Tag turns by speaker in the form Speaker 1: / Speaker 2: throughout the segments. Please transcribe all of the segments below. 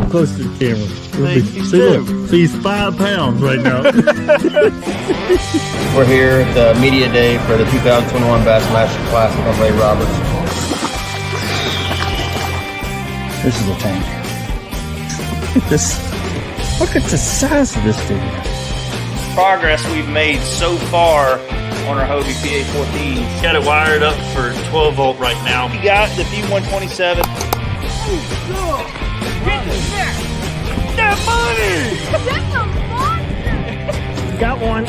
Speaker 1: Close to the camera.
Speaker 2: See, look,
Speaker 1: he's 5 pounds right now.
Speaker 3: We're here at the media day for the 2021 Bassmaster Classic on Ray Roberts.
Speaker 2: this is a tank. Look at the size of this thing.
Speaker 4: Progress we've made so far on our Hobie PA14.
Speaker 1: Got it wired up for 12 volt right now.
Speaker 4: We got the P127.
Speaker 1: That money!
Speaker 5: That's a monster!
Speaker 2: Got one.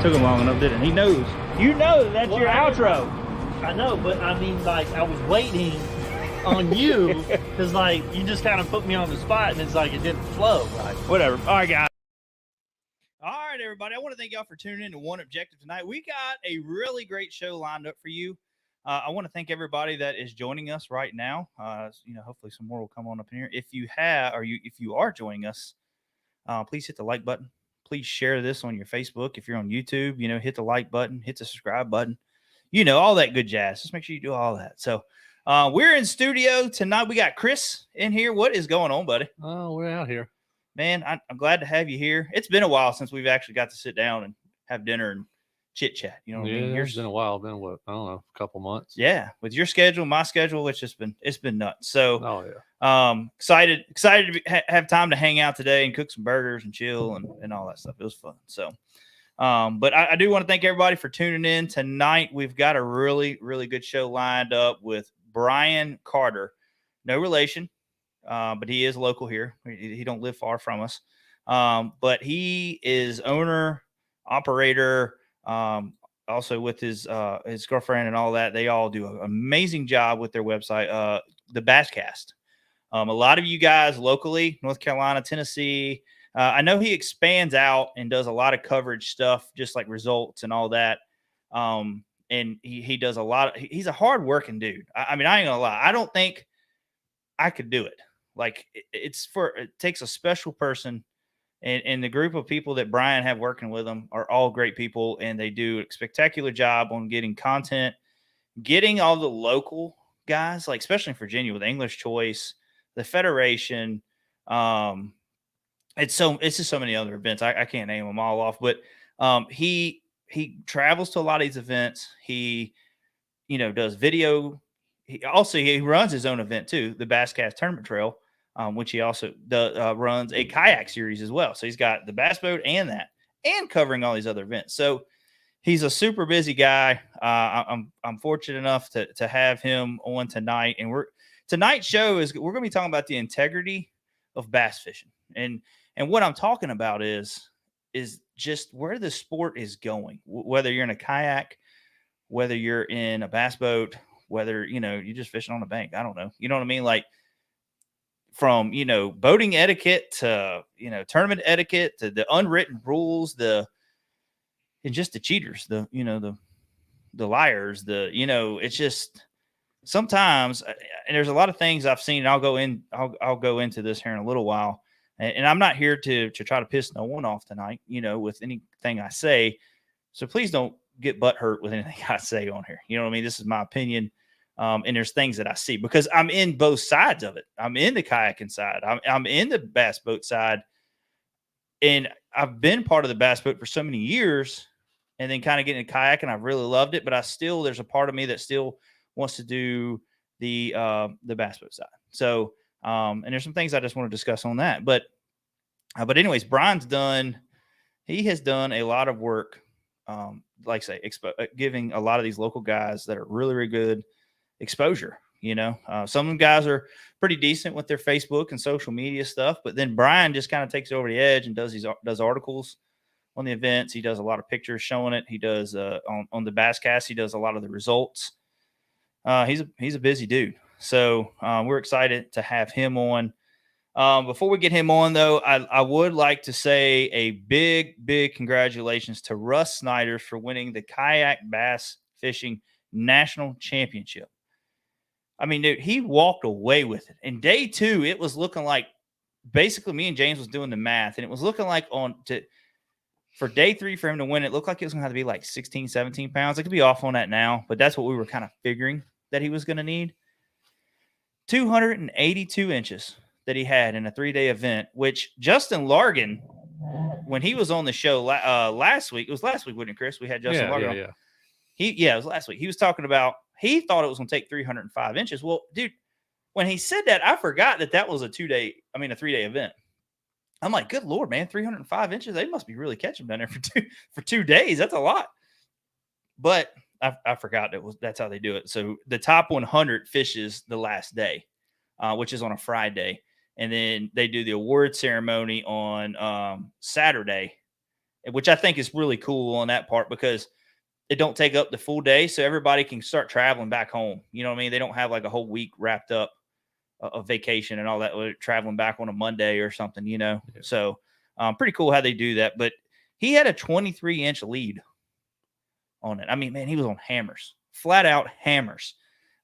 Speaker 2: Took him long enough, didn't it? He knows.
Speaker 4: You know that's your outro.
Speaker 1: I know, but I mean, like, I was waiting on you because, like, you just kind of put me on the spot and it's like it didn't flow. Like,
Speaker 4: Whatever. All right, guys. All right, everybody. I want to thank y'all for tuning in to One Objective tonight. We got a really great show lined up for you. I want to thank everybody that is joining us right now. Hopefully some more will come on up in here. If you are joining us, please hit the like button. Please share this on your Facebook. If you're on YouTube, hit the like button, hit the subscribe button, all that good jazz. Just make sure you do all that. So we're in studio tonight. We got Chris in here. What is going on, buddy?
Speaker 6: Oh, we're out here.
Speaker 4: Man, I'm glad to have you here. It's been a while since we've actually got to sit down and have dinner and chit chat. You know what I mean?
Speaker 6: It's been a while. Been what? I don't know, a couple months.
Speaker 4: Yeah, with your schedule, my schedule, it's been nuts. So,
Speaker 6: Oh yeah.
Speaker 4: excited to have time to hang out today and cook some burgers and chill and all that stuff. It was fun. So, but I do want to thank everybody for tuning in tonight. We've got a really, really good show lined up with Brian Carter. No relation, but he is local here. He don't live far from us. But he is owner, operator. Also with his girlfriend and all that, they all do an amazing job with their website, the Basscast. A lot of you guys locally, North Carolina, Tennessee, I know he expands out and does a lot of coverage stuff, just like results and all that. And he does a lot. He's a hard-working dude. I mean, I ain't gonna lie. I don't think I could do it. Like it takes a special person. And the group of people that Brian have working with them are all great people, and they do a spectacular job on getting content, getting all the local guys, like especially in Virginia with English Choice, the Federation. It's just so many other events. I can't name them all off, but he travels to a lot of these events. He, does video. He runs his own event too, the Basscast Tournament Trail. Which he also runs a kayak series as well. So he's got the bass boat and covering all these other events. So he's a super busy guy. I'm fortunate enough to have him on tonight. And tonight's show we're going to be talking about the integrity of bass fishing. And what I'm talking about is just where the sport is going, whether you're in a kayak, whether you're in a bass boat, whether, you're just fishing on a bank. I don't know. You know what I mean? Like, from boating etiquette to tournament etiquette to the unwritten rules, and just the cheaters, the liars, it's just sometimes, and there's a lot of things I've seen, and I'll go into this here in a little while, and I'm not here to try to piss no one off tonight, with anything I say, so please don't get butt hurt with anything I say on here. You know what I mean? This is my opinion. And there's things that I see because I'm in both sides of it. I'm in the kayaking side. I'm in the bass boat side, and I've been part of the bass boat for so many years, and then kind of getting into kayaking. I've really loved it, but there's a part of me that still wants to do the bass boat side. So, and there's some things I just want to discuss on that. But anyways, Brian's he has done a lot of work, like I say, giving a lot of these local guys that are really, really good exposure. Some of them guys are pretty decent with their Facebook and social media stuff, but then Brian just kind of takes over the edge and does articles on the events. He does a lot of pictures showing it. He does on the Basscast. He does a lot of the results. He's a busy dude. So we're excited to have him on. Before we get him on, though, I would like to say a big, big congratulations to Russ Snyder for winning the Kayak Bass Fishing National Championship. I mean, dude, he walked away with it. In day 2, it was looking like basically me and James was doing the math, and it was looking like for day 3 for him to win, it looked like it was going to have to be like 16, 17 pounds. I could be off on that now, but that's what we were kind of figuring. that he was going to need. 282 inches that he had in a 3-day event, which Justin Largan, when he was on the show last week, it was last week, wasn't it, Chris? We had Justin Largan on. It was last week. He was talking about, he thought it was going to take 305 inches. Well, dude, when he said that, I forgot that was a 3-day event. I'm like, good Lord, man, 305 inches. They must be really catching down there for 2 days. That's a lot. But I forgot that's how they do it. So the top 100 fishes the last day, which is on a Friday. And then they do the award ceremony on Saturday, which I think is really cool on that part because it don't take up the full day. So everybody can start traveling back home. You know what I mean? They don't have like a whole week wrapped up of vacation and all that, traveling back on a Monday or something, you know? Yeah. So pretty cool how they do that. But he had a 23-inch lead on it. I mean, man, he was on hammers, flat out hammers.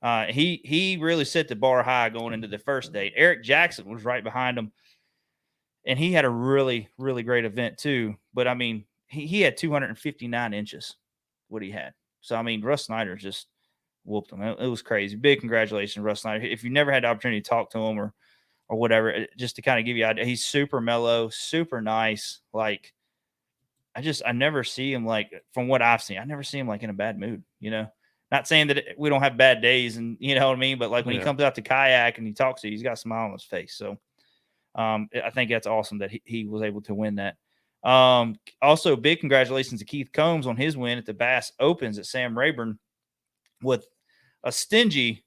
Speaker 4: He really set the bar high going into the first day. Eric Jackson was right behind him, and he had a really, really great event too. But I mean, he had 259 inches, what he had. So I mean, Russ Snyder just whooped him. It was crazy. Big congratulations, Russ Snyder. If you never had the opportunity to talk to him or whatever, just to kind of give you an idea, he's super mellow, super nice. Like, I never see him, like, from what I've seen, I never see him like in a bad mood, you know? Not saying that we don't have bad days, and you know what I mean? But like when he comes out to kayak and he talks to you, he's got a smile on his face. So I think that's awesome that he was able to win that. Also, big congratulations to Keith Combs on his win at the Bass Opens at Sam Rayburn with a stingy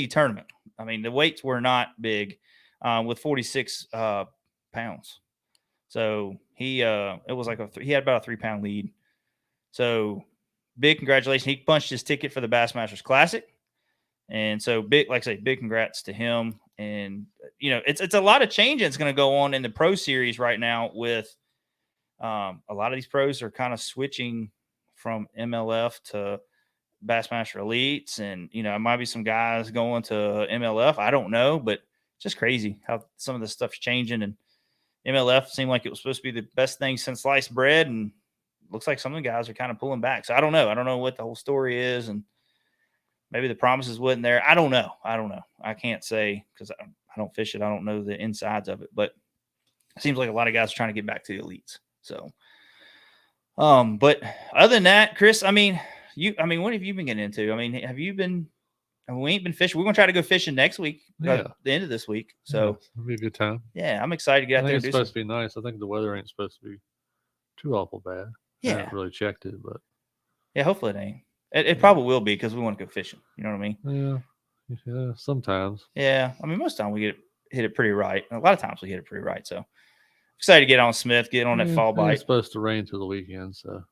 Speaker 4: tournament. I mean, the weights were not big with 46 pounds. So he it was like he had about a 3-pound lead. So big congratulations. He punched his ticket for the Bassmasters Classic. And so big, like I say, big congrats to him. And, you know, it's a lot of change that's going to go on in the pro series right now with a lot of these pros are kind of switching from MLF to Bassmaster Elites. And, you know, it might be some guys going to MLF. I don't know, but it's just crazy how some of this stuff's changing. And MLF seemed like it was supposed to be the best thing since sliced bread. And looks like some of the guys are kind of pulling back. So I don't know. I don't know what the whole story is. And maybe the promises wasn't there. I don't know. I can't say because I don't fish it. I don't know the insides of it, but it seems like a lot of guys are trying to get back to the elites. So, but other than that, Chris, what have you been getting into? I mean, we ain't been fishing. We're going to try to go fishing next week, the end of this week. So
Speaker 6: it'll be a good time.
Speaker 4: Yeah. I'm excited to get out there.
Speaker 6: It's supposed to be nice. I think the weather ain't supposed to be too awful bad.
Speaker 4: Yeah.
Speaker 6: I haven't really checked it, but
Speaker 4: yeah, hopefully it ain't. It probably will be because we want to go fishing. You know what I mean?
Speaker 6: Yeah, sometimes.
Speaker 4: Yeah, I mean, most of the time we hit it pretty right. A lot of times we hit it pretty right. So excited to get on Smith, get on that fall bite.
Speaker 6: It's supposed to rain till the weekend, so.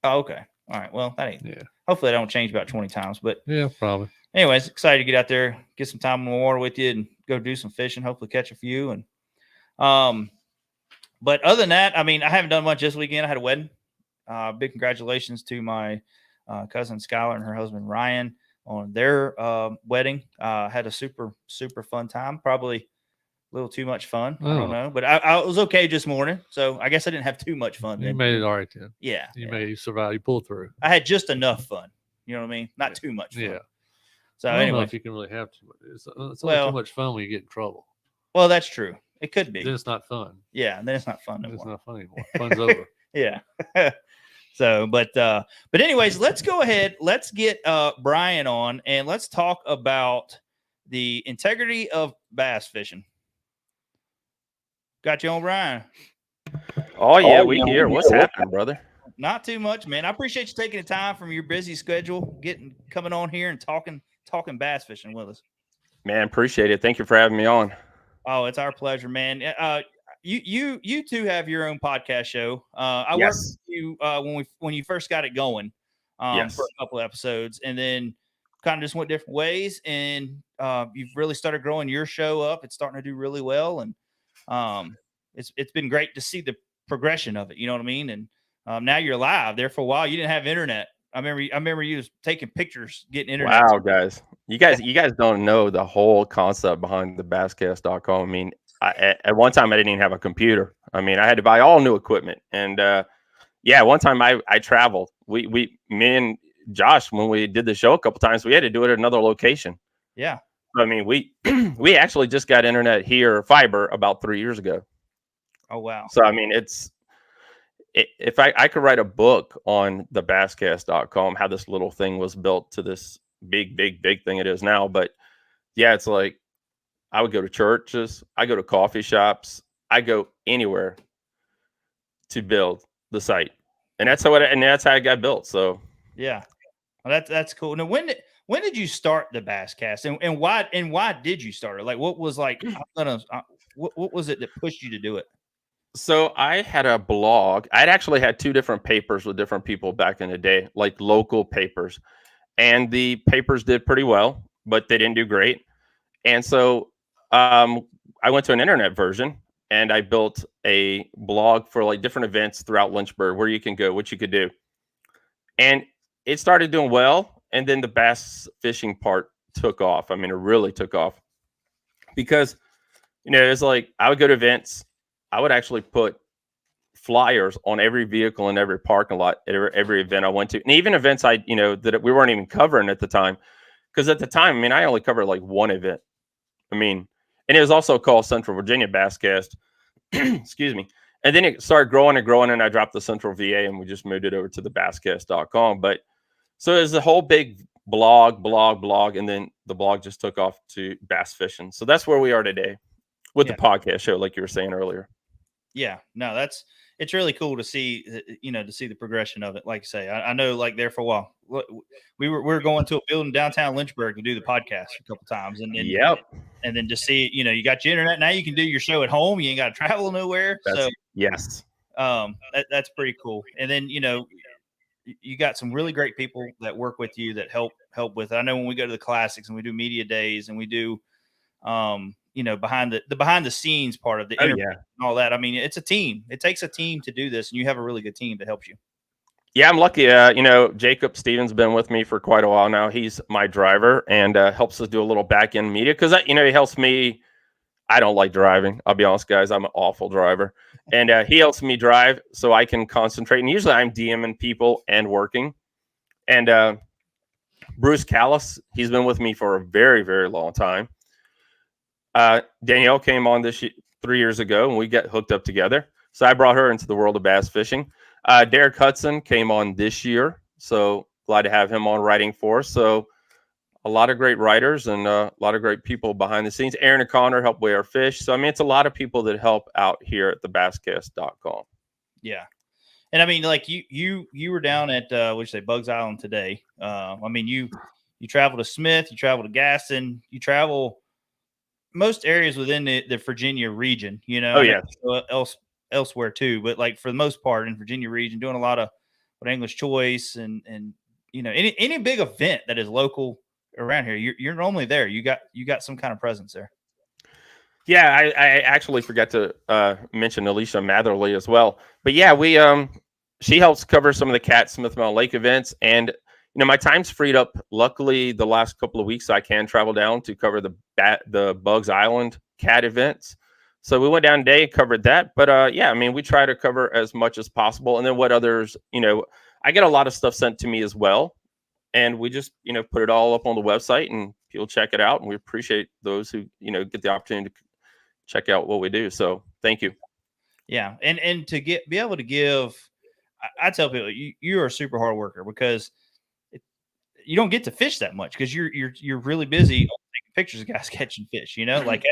Speaker 4: Oh, okay. All right. Well, that ain't. Yeah. Hopefully, that don't change about 20 times, but
Speaker 6: yeah, probably.
Speaker 4: Anyways, excited to get out there, get some time in the water with you, and go do some fishing. Hopefully, catch a few. And but other than that, I mean, I haven't done much this weekend. I had a wedding. Big congratulations to my cousin Skylar and her husband Ryan on their wedding. Had a super fun time. Probably a little too much fun. I don't know, but I was okay this morning, so I guess I didn't have too much fun.
Speaker 6: You made it all right then.
Speaker 4: Yeah,
Speaker 6: you survived. You pulled through.
Speaker 4: I had just enough fun. You know what I mean? Not too much fun.
Speaker 6: Yeah.
Speaker 4: So
Speaker 6: I don't know
Speaker 4: anyway,
Speaker 6: if you can really have too much. It's only too much fun when you get in trouble.
Speaker 4: Well, that's true. It could be.
Speaker 6: Then it's not fun.
Speaker 4: Yeah, then it's not fun
Speaker 6: anymore.
Speaker 4: It's
Speaker 6: not fun anymore. Fun's over.
Speaker 4: Yeah. So, but anyways, let's go ahead. Let's get Brian on, and let's talk about the integrity of bass fishing. Got you on, Brian?
Speaker 7: Oh yeah, we here. What's happening, brother?
Speaker 4: Not too much, man. I appreciate you taking the time from your busy schedule, coming on here and talking bass fishing with us.
Speaker 7: Man, appreciate it. Thank you for having me on.
Speaker 4: Oh, it's our pleasure, man. You two have your own podcast show. I
Speaker 7: Yes.
Speaker 4: worked with you when you first got it going
Speaker 7: Yes.
Speaker 4: for a couple of episodes, and then kind of just went different ways. And you've really started growing your show up. It's starting to do really well, and it's been great to see the progression of it. You know what I mean? And now you're live. There for a while, you didn't have internet. I remember you was taking pictures, getting internet.
Speaker 7: Wow, guys. You guys don't know the whole concept behind the basscast.com. I mean, at one time I didn't even have a computer. I mean, I had to buy all new equipment. And one time I traveled. Me and Josh, when we did the show a couple times, we had to do it at another location.
Speaker 4: Yeah.
Speaker 7: I mean, we actually just got internet here, fiber, about 3 years ago.
Speaker 4: Oh, wow.
Speaker 7: So, I mean, if I could write a book on the basscast.com, how this little thing was built to this big thing it is now. But yeah, it's like I would go to churches, I go to coffee shops, I go anywhere to build the site. And that's how it got built. So
Speaker 4: yeah. Well, that's cool. Now, when did you start the Basscast, and why did you start it? Like, what was like, what was it that pushed you to do it?
Speaker 7: So I had a blog. I'd actually had 2 different papers with different people back in the day, like local papers, and the papers did pretty well, but they didn't do great. And so I went to an internet version, and I built a blog for like different events throughout Lynchburg, where you can go, what you could do. And it started doing well. And then the bass fishing part took off. I mean, it really took off because, it's like I would go to events. I would actually put flyers on every vehicle in every parking lot at every event I went to. And even events that we weren't even covering at the time. Because at the time, I mean, I only covered like one event. I mean, and it was also called Central Virginia Basscast. Excuse me. And then it started growing, and I dropped the Central VA, and we just moved it over to the basscast.com. But so there's a whole big blog, and then the blog just took off to bass fishing. So that's where we are today with the podcast show, like you were saying earlier.
Speaker 4: Yeah, no, it's really cool to see, to see the progression of it. Like I say, I know, like there for a while, we were going to a building downtown Lynchburg to do the podcast a couple times, and and then to see, you got your internet now, you can do your show at home. You ain't got to travel nowhere.
Speaker 7: Yes,
Speaker 4: that's pretty cool. And then you got some really great people that work with you that help with it. I know when we go to the classics and we do media days and we do behind the scenes part of the interview and all that. I mean, it's a team. It takes a team to do this, and you have a really good team that helps you.
Speaker 7: Yeah, I'm lucky. Jacob Stevens been with me for quite a while now. He's my driver and helps us do a little back end media because he helps me. I don't like driving. I'll be honest, guys. I'm an awful driver, and he helps me drive so I can concentrate. And usually, I'm DMing people and working. And Bruce Callis, he's been with me for a very, very long time. Danielle came on 3 years ago, and we got hooked up together. So I brought her into the world of bass fishing. Derek Hudson came on this year, so glad to have him on writing for us. So a lot of great writers and a lot of great people behind the scenes. Aaron O'Connor helped weigh our fish. So, I mean, it's a lot of people that help out here at the basscast.com.
Speaker 4: Yeah. And I mean, like you were down at Bugs Island today. I mean, you travel to Smith, you travel to Gaston, you travel most areas within the Virginia region,
Speaker 7: Oh, yeah.
Speaker 4: Elsewhere too, but like for the most part in Virginia region, doing a lot of English choice and any big event that is local around here, you're normally there. You got some kind of presence there.
Speaker 7: Yeah, I actually forgot to mention Alicia Matherly as well. But yeah, she helps cover some of the Cat Smith Mountain Lake events, and my time's freed up. Luckily, the last couple of weeks I can travel down to cover the Bugs Island Cat events. So we went down today, covered that. But yeah, I mean, we try to cover as much as possible. And then what others, I get a lot of stuff sent to me as well. And we just, put it all up on the website and people check it out. And we appreciate those who, get the opportunity to check out what we do. So thank you.
Speaker 4: Yeah. And to be able to give, I tell people you're a super hard worker because you don't get to fish that much because you're really busy taking pictures of guys catching fish, like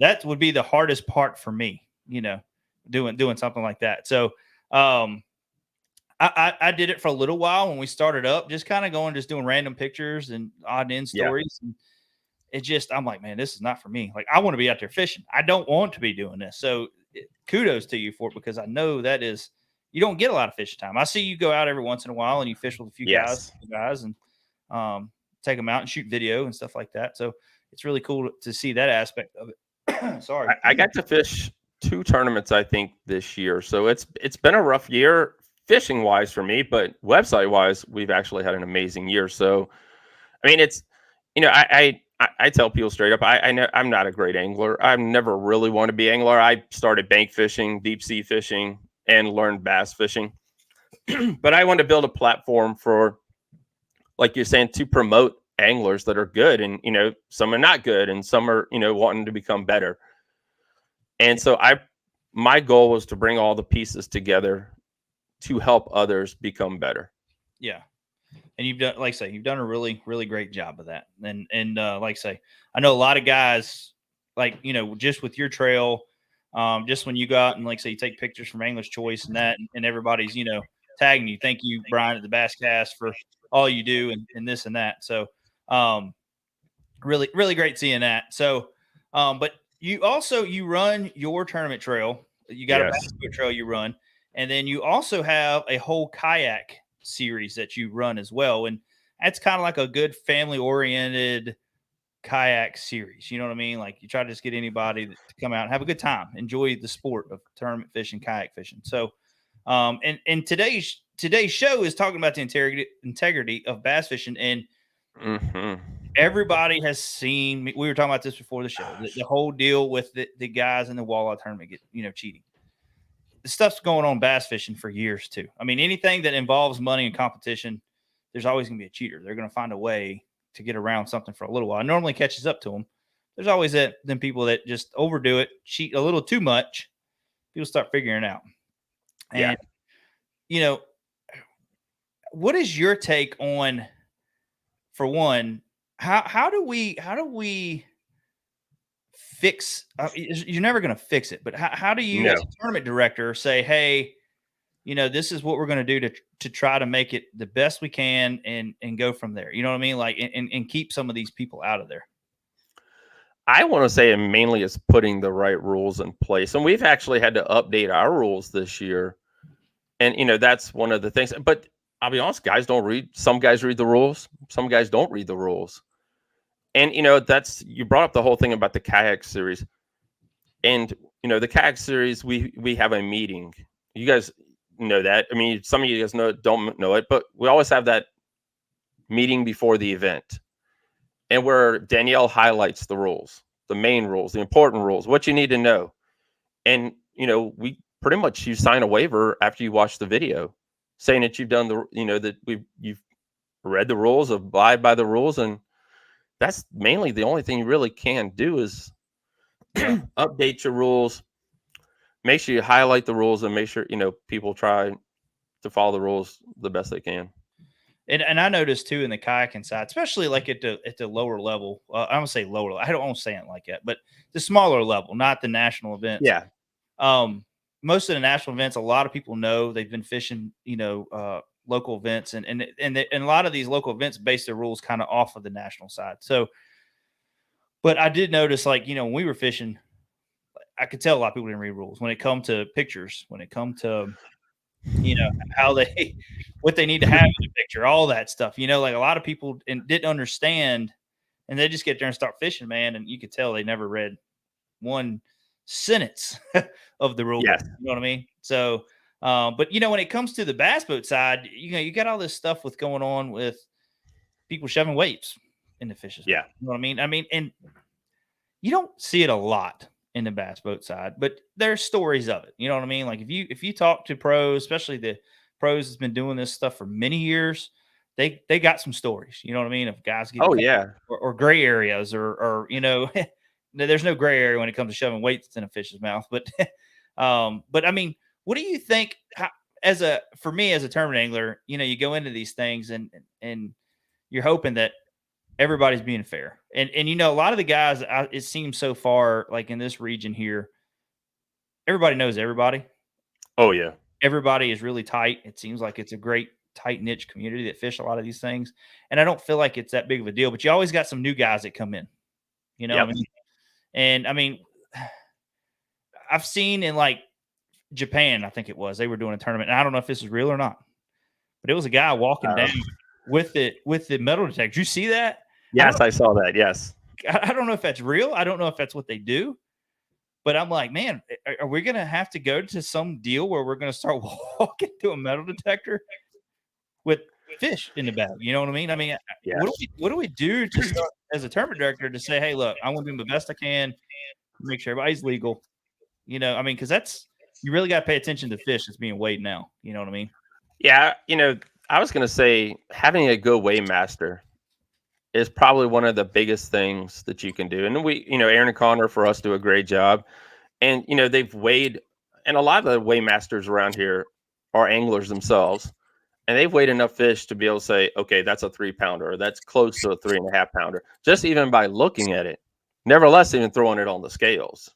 Speaker 4: that would be the hardest part for me, doing something like that. So I did it for a little while when we started up, just kind of just doing random pictures and odd end stories. Yeah. And I'm like, man, this is not for me. Like, I want to be out there fishing. I don't want to be doing this. So kudos to you for it, because I know you don't get a lot of fishing time. I see you go out every once in a while and you fish with a few guys and take them out and shoot video and stuff like that. So it's really cool to see that aspect of it. Sorry.
Speaker 7: I got to fish 2 tournaments, I think, this year. So it's been a rough year fishing wise for me, but website wise, we've actually had an amazing year. So, I mean, it's, I tell people straight up, I know I'm not a great angler. I've never really wanted to be an angler. I started bank fishing, deep sea fishing, and learned bass fishing. But I wanted to build a platform for like you're saying, to promote anglers that are good, and some are not good, and some are wanting to become better. And so my goal was to bring all the pieces together to help others become better.
Speaker 4: Yeah. And you've done, like I say, you've done a really, really great job of that. And like I say, I know a lot of guys, like, just with your trail, just when you go out and, like I say, you take pictures from Angler's Choice and that, and everybody's, tagging you. Thank you, Brian, at the Bass Cast for all you do and this and that. So really, really great seeing that. So, but you run your tournament trail. You got a bass boat trail you run. And then you also have a whole kayak series that you run as well. And that's kind of like a good family oriented kayak series. You know what I mean? Like, you try to just get anybody to come out and have a good time, enjoy the sport of tournament fishing, kayak fishing. So, and today's show is talking about the integrity of bass fishing. And everybody has seen, we were talking about this before the show, the whole deal with the guys in the walleye tournament get, cheating. The stuff's going on bass fishing for years too. I mean, anything that involves money and competition, there's always going to be a cheater. They're going to find a way to get around something for a little while. It normally catches up to them. There's always them people that just overdo it, cheat a little too much. People start figuring it out. And, what is your take on, for one, how do we fix, you're never going to fix it, but how do you as a tournament director say, hey, this is what we're going to do to try to make it the best we can and go from there. You know what I mean? Like, and keep some of these people out of there.
Speaker 7: I want to say it mainly is putting the right rules in place. And we've actually had to update our rules this year. And, that's one of the things. But I'll be honest, guys don't read. Some guys read the rules. Some guys don't read the rules. And, you brought up the whole thing about the kayak series. And, the kayak series, we have a meeting. You guys know that. I mean, some of you guys don't know it, but we always have that meeting before the event. And where Danielle highlights the rules, the main rules, the important rules, what you need to know. And, we pretty much, you sign a waiver after you watch the video saying that you've done that you've read the rules, abide by the rules. And that's mainly the only thing you really can do is update your rules. Make sure you highlight the rules and make sure, people try to follow the rules the best they can.
Speaker 4: And I noticed too in the kayaking side, especially like at the lower level, I don't say lower level, I don't want to say it like that, but the smaller level, not the national events.
Speaker 7: Yeah.
Speaker 4: Most of the national events, a lot of people know they've been fishing, local events, and a lot of these local events base their rules kind of off of the national side. So, but I did notice, like, when we were fishing, I could tell a lot of people didn't read rules when it come to pictures, when it come to, how what they need to have in the picture, all that stuff, like a lot of people didn't understand, and they just get there and start fishing, man. And you could tell they never read one sentence of the rule.
Speaker 7: Yes.
Speaker 4: You know what I mean? So, but when it comes to the bass boat side, you got all this stuff with going on with people shoving weights in the fishes.
Speaker 7: Yeah.
Speaker 4: You know what I mean? And you don't see it a lot in the bass boat side, but there's stories of it. You know what I mean? Like if you talk to pros, especially the pros that's been doing this stuff for many years, they got some stories. You know what I mean? Of guys getting or gray areas or there's no gray area when it comes to shoving weights in a fish's mouth. But I mean, what do you think? For me as a tournament angler, you go into these things and you're hoping that everybody's being fair. And a lot of the guys, it seems so far, like in this region here, everybody knows everybody.
Speaker 7: Oh, yeah.
Speaker 4: Everybody is really tight. It seems like it's a great tight niche community that fish a lot of these things. And I don't feel like it's that big of a deal, but you always got some new guys that come in,
Speaker 7: Yep.
Speaker 4: what I mean? And I mean, I've seen in like Japan, I think it was, they were doing a tournament. And I don't know if this is real or not, but it was a guy walking down with the metal detector. Did you see that?
Speaker 7: Yes, I saw that. Yes.
Speaker 4: I don't know if that's real. I don't know if that's what they do, but I'm like, man, are we going to have to go to some deal where we're going to start walking to a metal detector with fish in the bag? You know what I mean? I mean, what do we do to start as a tournament director to say, hey, look, I want to do the best I can, make sure everybody's legal. I mean, because you really got to pay attention to fish that's being weighed now. You know what I mean?
Speaker 7: Yeah. I was going to say having a good weighmaster is probably one of the biggest things that you can do. And we, Aaron and Connor for us do a great job. And, they've weighed, and a lot of the weighmasters around here are anglers themselves. And they've weighed enough fish to be able to say, okay, that's a 3-pounder, or that's close to a 3.5-pounder, just even by looking at it. Nevertheless, even throwing it on the scales.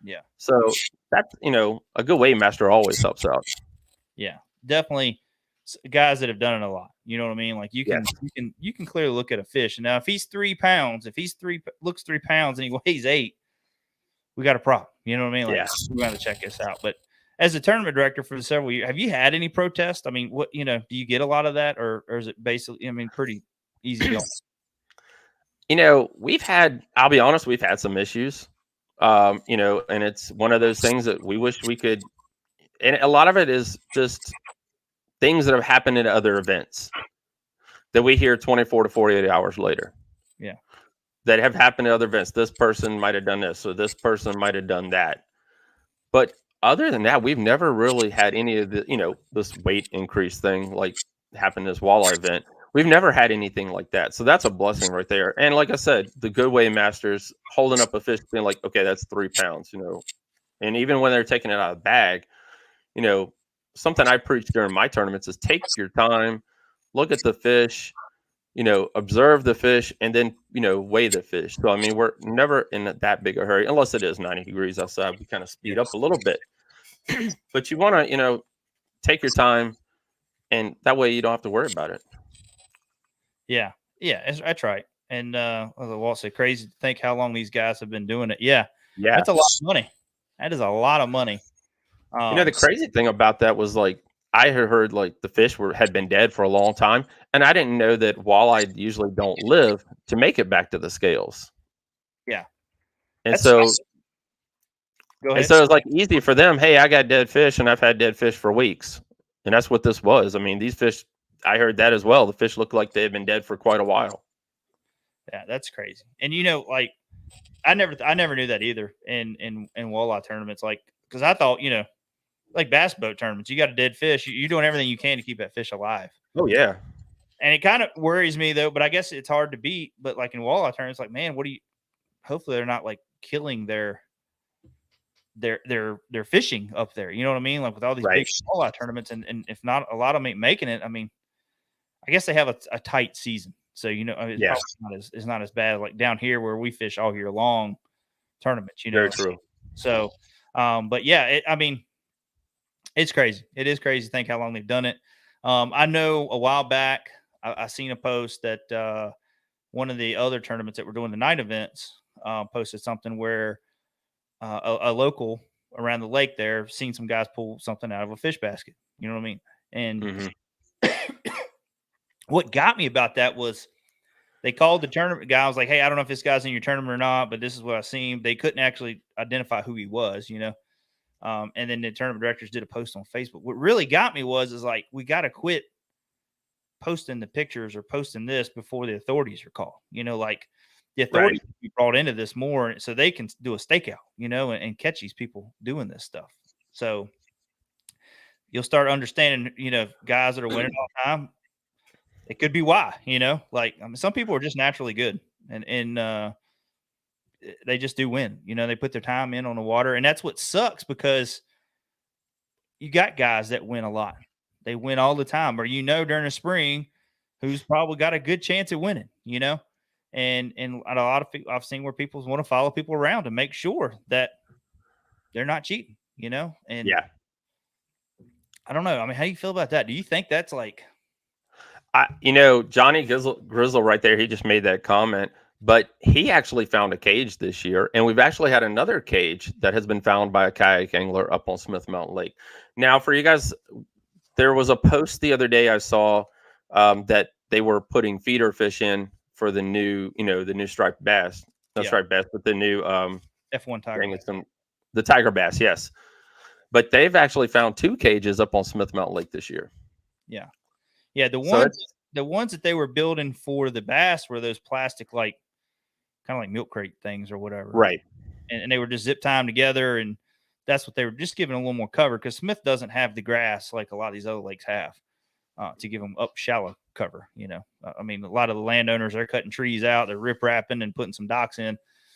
Speaker 4: Yeah.
Speaker 7: So that's, a good weighmaster always helps out.
Speaker 4: Yeah, definitely guys that have done it a lot. You know what I mean? Like you can clearly look at a fish. And now if he's 3 pounds, looks 3 pounds and he weighs 8, we got a problem. You know what I mean? Like we got to check this out. But as a tournament director for several years, have you had any protests? I mean, what, do you get a lot of that, or is it basically, pretty easy going?
Speaker 7: I'll be honest, we've had some issues, and it's one of those things that we wish we could, and a lot of it is just things that have happened in other events that we hear 24 to 48 hours later.
Speaker 4: Yeah.
Speaker 7: That have happened in other events. This person might have done this, or this person might have done that. But other than that, we've never really had any of the, this weight increase thing like happened in this walleye event. We've never had anything like that. So that's a blessing right there. And like I said, the good weigh masters holding up a fish being like, okay, that's 3 pounds, and even when they're taking it out of the bag, something I preach during my tournaments is take your time, look at the fish, observe the fish, and then, weigh the fish. So, we're never in that big a hurry, unless it is 90 degrees outside. We kind of speed up a little bit. But you want to, take your time, and that way you don't have to worry about it.
Speaker 4: Yeah. Yeah, that's right. And Walt said, crazy to think how long these guys have been doing it. Yeah.
Speaker 7: Yeah.
Speaker 4: That's a lot of money. That is a lot of money.
Speaker 7: The crazy thing about that was like, I had heard like the fish had been dead for a long time, and I didn't know that walleye usually don't live to make it back to the scales.
Speaker 4: Yeah.
Speaker 7: And
Speaker 4: That's
Speaker 7: so,
Speaker 4: awesome. Go ahead.
Speaker 7: And so it's like easy for them. Hey, I got dead fish, and I've had dead fish for weeks. And that's what this was. These fish, I heard that as well. The fish looked like they had been dead for quite a while.
Speaker 4: Yeah, that's crazy. And like I never knew that either in walleye tournaments. Like, because I thought, like bass boat tournaments, you got a dead fish, you're doing everything you can to keep that fish alive.
Speaker 7: Oh yeah.
Speaker 4: And it kind of worries me though, but I guess it's hard to beat. But like in walleye tournaments, like, man, hopefully they're not like killing their fishing up there. You know what I mean? Like with all these big walleye tournaments, and if not, a lot of them ain't making it. I guess they have a tight season. So, it's not as bad like down here where we fish all year long tournaments,
Speaker 7: Very true.
Speaker 4: So, but yeah, it's crazy. It is crazy to think how long they've done it. I know a while back, I seen a post that one of the other tournaments that were doing the night events posted something where a local around the lake there seen some guys pull something out of a fish basket. You know what I mean? And what got me about that was they called the tournament guy. I was like, hey, I don't know if this guy's in your tournament or not, but this is what I seen. They couldn't actually identify who he was, and then the tournament directors did a post on Facebook. What really got me is like, we got to quit posting the pictures or posting this before the authorities are called. Like the authorities be brought into this more so they can do a stakeout, and catch these people doing this stuff. So you'll start understanding, guys that are winning all the time. It could be why, some people are just naturally good and they just do win. They put their time in on the water, and that's what sucks because you got guys that win a lot. They win all the time, or during the spring, who's probably got a good chance at winning. And a lot of people I've seen where people want to follow people around to make sure that they're not cheating. And
Speaker 7: yeah,
Speaker 4: I don't know. How do you feel about that? Do you think that's like?
Speaker 7: Johnny Grizzle right there, he just made that comment, but he actually found a cage this year, and we've actually had another cage that has been found by a kayak angler up on Smith Mountain Lake. Now, for you guys, there was a post the other day I saw that they were putting feeder fish in for the new, the new striped bass, not striped bass, but the new
Speaker 4: F1 tiger.
Speaker 7: The tiger bass, yes. But they've actually found 2 cages up on Smith Mountain Lake this year.
Speaker 4: Yeah. Yeah, the ones that they were building for the bass were those plastic, like kind of like milk crate things or whatever.
Speaker 7: Right.
Speaker 4: And they were just zip timed together, and that's what they were just giving a little more cover because Smith doesn't have the grass like a lot of these other lakes have. to give them up shallow cover. I mean, a lot of the landowners are cutting trees out, they're rip wrapping and putting some docks in,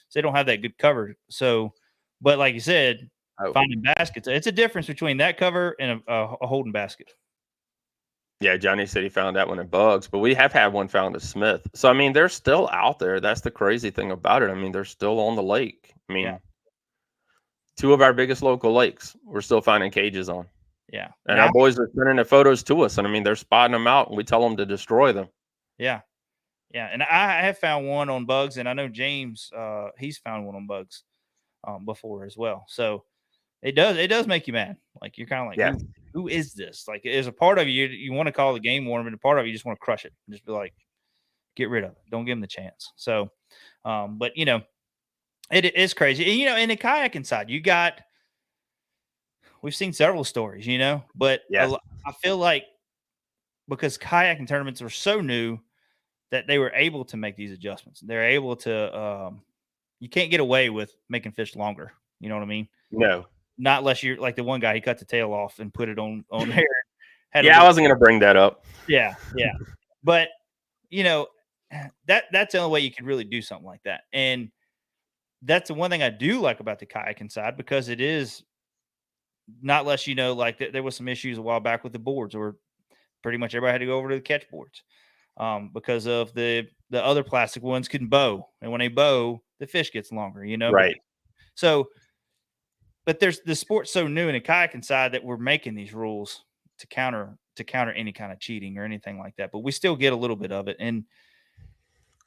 Speaker 4: so they don't have that good cover. So, but like you said, finding baskets, it's a difference between that cover and a holding basket.
Speaker 7: Yeah, Johnny said he found that one at Bugs, but we have had one found at Smith. So I mean, they're still out there. That's the crazy thing about it. I mean, they're still on the lake. I mean, 2 of our biggest local lakes, we're still finding cages on.
Speaker 4: Yeah.
Speaker 7: And our boys are sending the photos to us, and I mean, they're spotting them out, and we tell them to destroy them.
Speaker 4: Yeah. Yeah. And I have found one on Bugs, and I know James, he's found one on Bugs before as well. So it does make you mad. Like, you're kind of like, who is this? Like, as a part of you want to call the game warden, but a part of you just want to crush it and just be like, get rid of it. Don't give them the chance. So, but it is crazy. And in the kayaking side, we've seen several stories, but I feel like because kayaking tournaments are so new that they were able to make these adjustments. They're able to, you can't get away with making fish longer. You know what I mean?
Speaker 7: No.
Speaker 4: Not unless you're like the one guy, he cut the tail off and put it on there.
Speaker 7: I wasn't going to bring that up.
Speaker 4: Yeah. Yeah. But, that's the only way you can really do something like that. And that's the one thing I do like about the kayaking side, because it is not less, like there was some issues a while back with the boards, or pretty much everybody had to go over to the catch boards because of the other plastic ones couldn't bow. And when they bow, the fish gets longer,
Speaker 7: Right.
Speaker 4: So, but there's the sport's so new in the kayaking side that we're making these rules to counter any kind of cheating or anything like that. But we still get a little bit of it.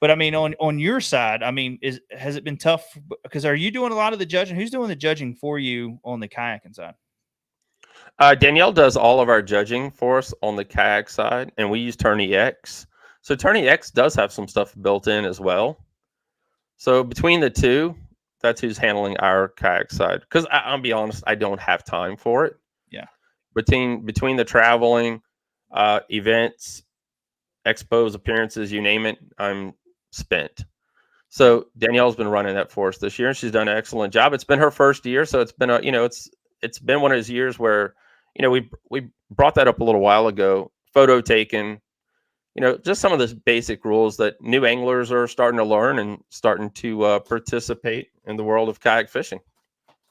Speaker 4: But I mean, on your side, I mean, has it been tough? Because are you doing a lot of the judging? Who's doing the judging for you on the kayaking side?
Speaker 7: Danielle does all of our judging for us on the kayak side, and we use Tourney X. So Tourney X does have some stuff built in as well. So between the two, that's who's handling our kayak side. Because I'll be honest, I don't have time for it.
Speaker 4: Yeah.
Speaker 7: Between the traveling, events, expos, appearances, you name it, I'm spent. So Danielle's been running that for us this year, and she's done an excellent job. It's been her first year, so it's been it's been one of those years where we brought that up a little while ago. Photo taken, just some of the basic rules that new anglers are starting to learn and starting to participate in the world of kayak fishing.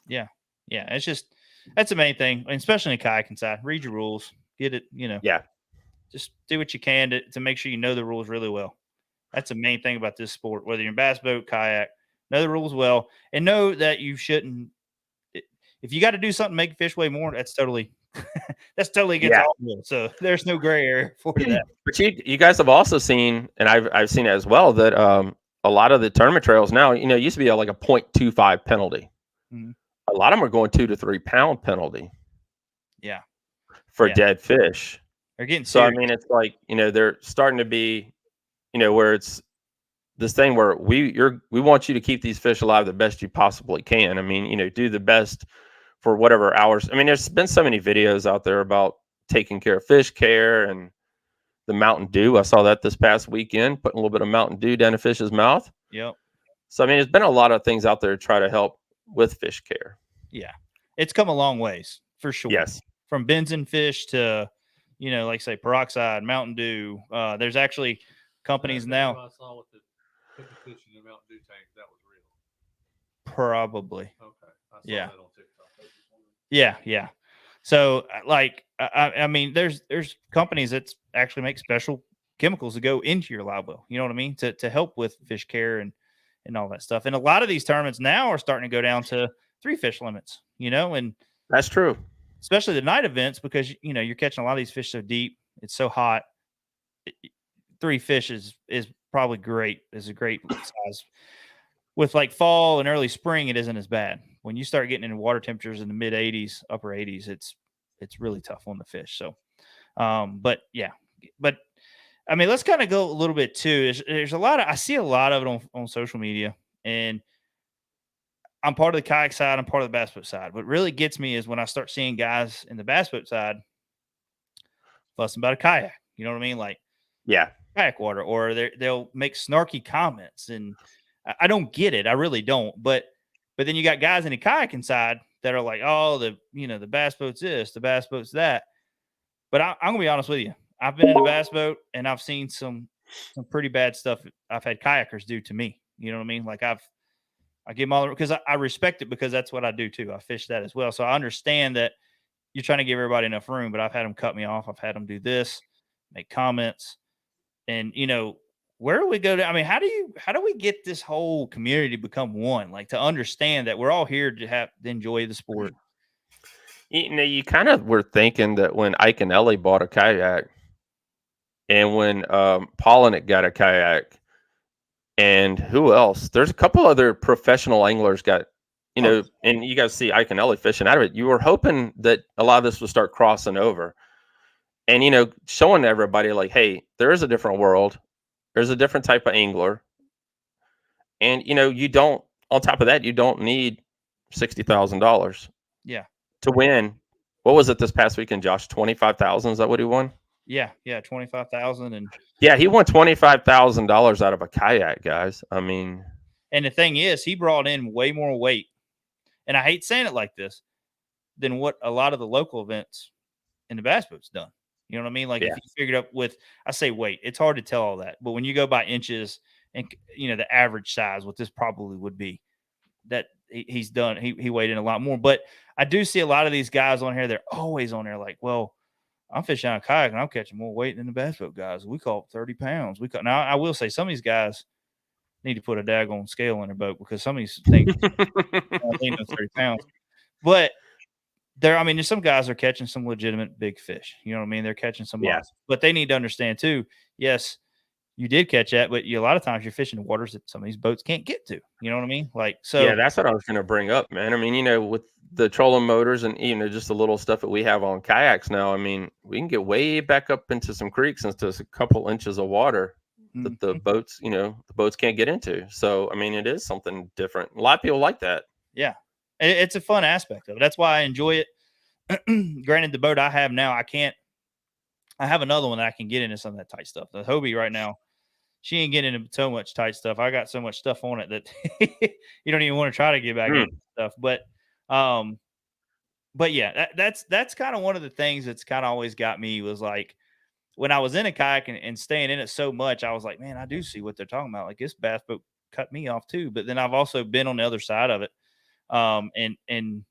Speaker 4: Yeah. It's just, that's the main thing, and especially in the kayaking side. Read your rules, get it.
Speaker 7: Yeah.
Speaker 4: Just do what you can to make sure you know the rules really well. That's the main thing about this sport. Whether you're in bass boat, kayak, know the rules well, and know that you shouldn't. If you got to do something to make fish weigh more, that's totally against all rules. So there's no gray area for that.
Speaker 7: But you guys have also seen, and I've seen it as well, that a lot of the tournament trails now, it used to be like a 0.25 penalty.
Speaker 4: Mm-hmm.
Speaker 7: A lot of them are going 2 to 3 pound penalty.
Speaker 4: Yeah.
Speaker 7: For dead fish.
Speaker 4: They're getting
Speaker 7: so.
Speaker 4: serious.
Speaker 7: I mean, it's like they're starting to be, where it's this thing where we want you to keep these fish alive the best you possibly can. I mean, do the best for whatever hours. I mean, there's been so many videos out there about taking care of fish care and the Mountain Dew. I saw that this past weekend, putting a little bit of Mountain Dew down a fish's mouth.
Speaker 4: Yep.
Speaker 7: So I mean, there's been a lot of things out there to try to help with fish care.
Speaker 4: Yeah, it's come a long ways for sure.
Speaker 7: Yes.
Speaker 4: From benzene fish to, like say peroxide, Mountain Dew. There's actually companies now.
Speaker 6: I saw with the fish in the Mountain Dew tank, that was real.
Speaker 4: Probably.
Speaker 6: Okay. I saw
Speaker 4: Yeah.
Speaker 6: that on TikTok.
Speaker 4: Yeah. So like, I mean, there's companies that actually make special chemicals to go into your live well. You know what I mean? To help with fish care and all that stuff. And a lot of these tournaments now are starting to go down to 3 fish limits, and
Speaker 7: that's true.
Speaker 4: Especially the night events, because you're catching a lot of these fish so deep, it's so hot. 3 fish is probably great. Is a great size. With like fall and early spring, it isn't as bad. When you start getting into water temperatures in the mid 80s, upper 80s, it's really tough on the fish. So, but I mean, let's kind of go a little bit too. There's a lot of, I see a lot of it on social media, and I'm part of the kayak side. I'm part of the bass boat side. What really gets me is when I start seeing guys in the bass boat side fussing about a kayak. You know what I mean? Like,
Speaker 7: yeah,
Speaker 4: kayak water, or they'll make snarky comments, and I don't get it. I really don't. But then you got guys in the kayaking side that are like, oh, the bass boat's this, the bass boat's that. But I'm gonna be honest with you. I've been in a bass boat and I've seen some pretty bad stuff I've had kayakers do to me. You know what I mean? Like I give them all because I respect it because that's what I do too. I fish that as well. So I understand that you're trying to give everybody enough room, but I've had them cut me off. I've had them do this, make comments, and where do we go to? I mean, how do we get this whole community to become one? Like to understand that we're all here to enjoy the sport.
Speaker 7: You kind of were thinking that when Ike and Ellie bought a kayak, and when Polinick got a kayak, and who else? There's a couple other professional anglers got, and you guys see Ike and Ellie fishing out of it. You were hoping that a lot of this would start crossing over, and showing everybody like, hey, there is a different world. There's a different type of angler, and you don't. On top of that, you don't need $60,000.
Speaker 4: Yeah.
Speaker 7: To win. What was it this past weekend, Josh? 25,000? Is that what he won?
Speaker 4: Yeah, 25,000, and
Speaker 7: yeah, he won $25,000 out of a kayak, guys. I mean,
Speaker 4: and the thing is, he brought in way more weight, and I hate saying it like this, than what a lot of the local events in the bass boat's done. You know what I mean? Like if you figured up I say weight, it's hard to tell all that, but when you go by inches and the average size, what this probably would be, that he's done, he weighed in a lot more. But I do see a lot of these guys on here. They're always on there like, well, I'm fishing on a kayak and I'm catching more weight than the bass boat guys. We call it 30 pounds. Now I will say some of these guys need to put a daggone scale in their boat because some of these things they know 30 pounds. But there's some guys are catching some legitimate big fish. You know what I mean? They're catching some monsters. But they need to understand too, yes, you did catch that, but a lot of times you're fishing in waters that some of these boats can't get to. You know what I mean? Like, so
Speaker 7: yeah, that's what I was going to bring up, man. I mean, with the trolling motors and just the little stuff that we have on kayaks now, I mean, we can get way back up into some creeks into a couple inches of water that the boats, the boats can't get into. So, I mean, it is something different. A lot of people like that.
Speaker 4: Yeah, it's a fun aspect of it. That's why I enjoy it. Granted, the boat I have now, I have another one that I can get into some of that tight stuff. The Hobie right now, she ain't getting into so much tight stuff. I got so much stuff on it that you don't even want to try to get back into stuff. But yeah, that's kind of one of the things that's kind of always got me was like when I was in a kayak and staying in it so much, I was like, man, I do see what they're talking about. Like this bass boat cut me off too. But then I've also been on the other side of it, and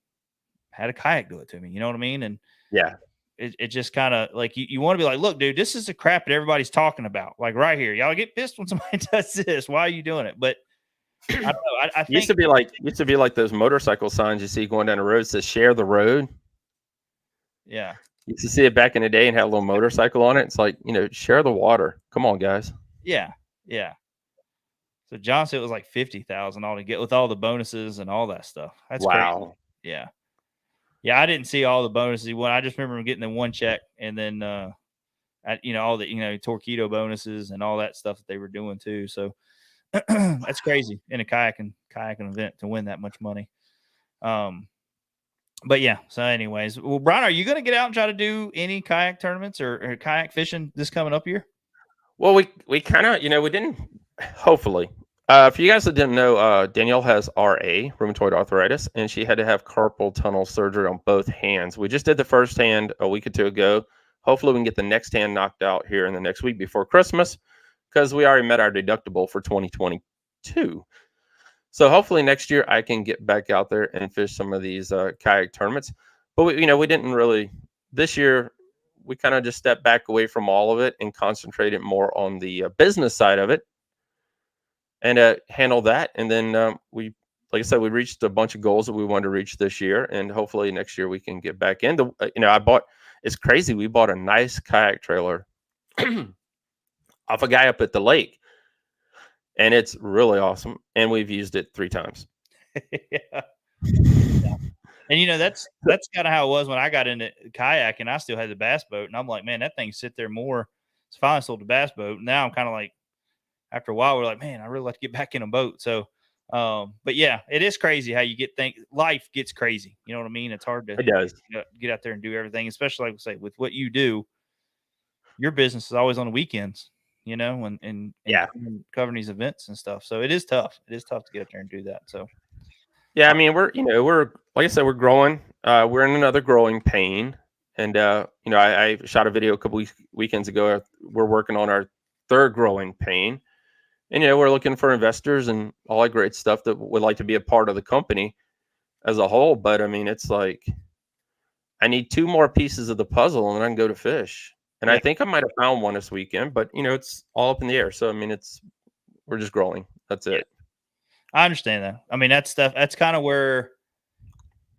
Speaker 4: had a kayak do it to me. You know what I mean? And
Speaker 7: yeah.
Speaker 4: It just kind of like you want to be like, look, dude, this is the crap that everybody's talking about. Like right here, y'all get pissed when somebody does this. Why are you doing it? But I don't know. I think
Speaker 7: used to be like those motorcycle signs you see going down the road that says "Share the road."
Speaker 4: Yeah,
Speaker 7: you used to see it back in the day and had a little motorcycle on it. It's like share the water. Come on, guys.
Speaker 4: Yeah. So John said it was like 50,000 all to get with all the bonuses and all that stuff. That's
Speaker 7: wow.
Speaker 4: Crazy. Yeah, I didn't see all the bonuses he won. I just remember him getting the one check and then, all the, Torquedo bonuses and all that stuff that they were doing too. So that's crazy in a kayaking event to win that much money. But yeah. So anyways, well, Brian, are you going to get out and try to do any kayak tournaments or kayak fishing this coming up year?
Speaker 7: Well, we kind of, we didn't, hopefully. For you guys that didn't know, Danielle has RA, rheumatoid arthritis, and she had to have carpal tunnel surgery on both hands. We just did the first hand a week or two ago. Hopefully we can get the next hand knocked out here in the next week before Christmas because we already met our deductible for 2022. So hopefully next year I can get back out there and fish some of these kayak tournaments. But we didn't really, this year we kind of just stepped back away from all of it and concentrated more on the business side of it. And handle that, and then like I said, we reached a bunch of goals that we wanted to reach this year, and hopefully next year we can get back in. It's crazy. We bought a nice kayak trailer off a guy up at the lake, and it's really awesome. And we've used it 3 times.
Speaker 4: Yeah. And that's kind of how it was when I got into kayak, and I still had the bass boat, and I'm like, man, that thing sit there more. It's finally sold the bass boat. Now I'm kind of like. After a while, we're like, man, I really like to get back in a boat. So, but yeah, it is crazy how you get things. Life gets crazy. You know what I mean? It's hard to get out there and do everything, especially like we say with what you do. Your business is always on the weekends, and covering these events and stuff. So it is tough. It is tough to get out there and do that. So,
Speaker 7: yeah, I mean, we're like I said, we're growing. We're in another growing pain, And you know, I shot a video a couple weekends ago. We're working on our third growing pain, and you know, we're looking for investors and all that great stuff that would like to be a part of the company as a whole. But I mean, it's like I need two more pieces of the puzzle, and then I can go to fish. And I
Speaker 4: Yeah.
Speaker 7: think I might have found one this weekend, but you know, it's all up in the air. So I mean, we're just growing. That's
Speaker 4: Yeah.
Speaker 7: it.
Speaker 4: I understand that. I mean, that's stuff. That's kind of where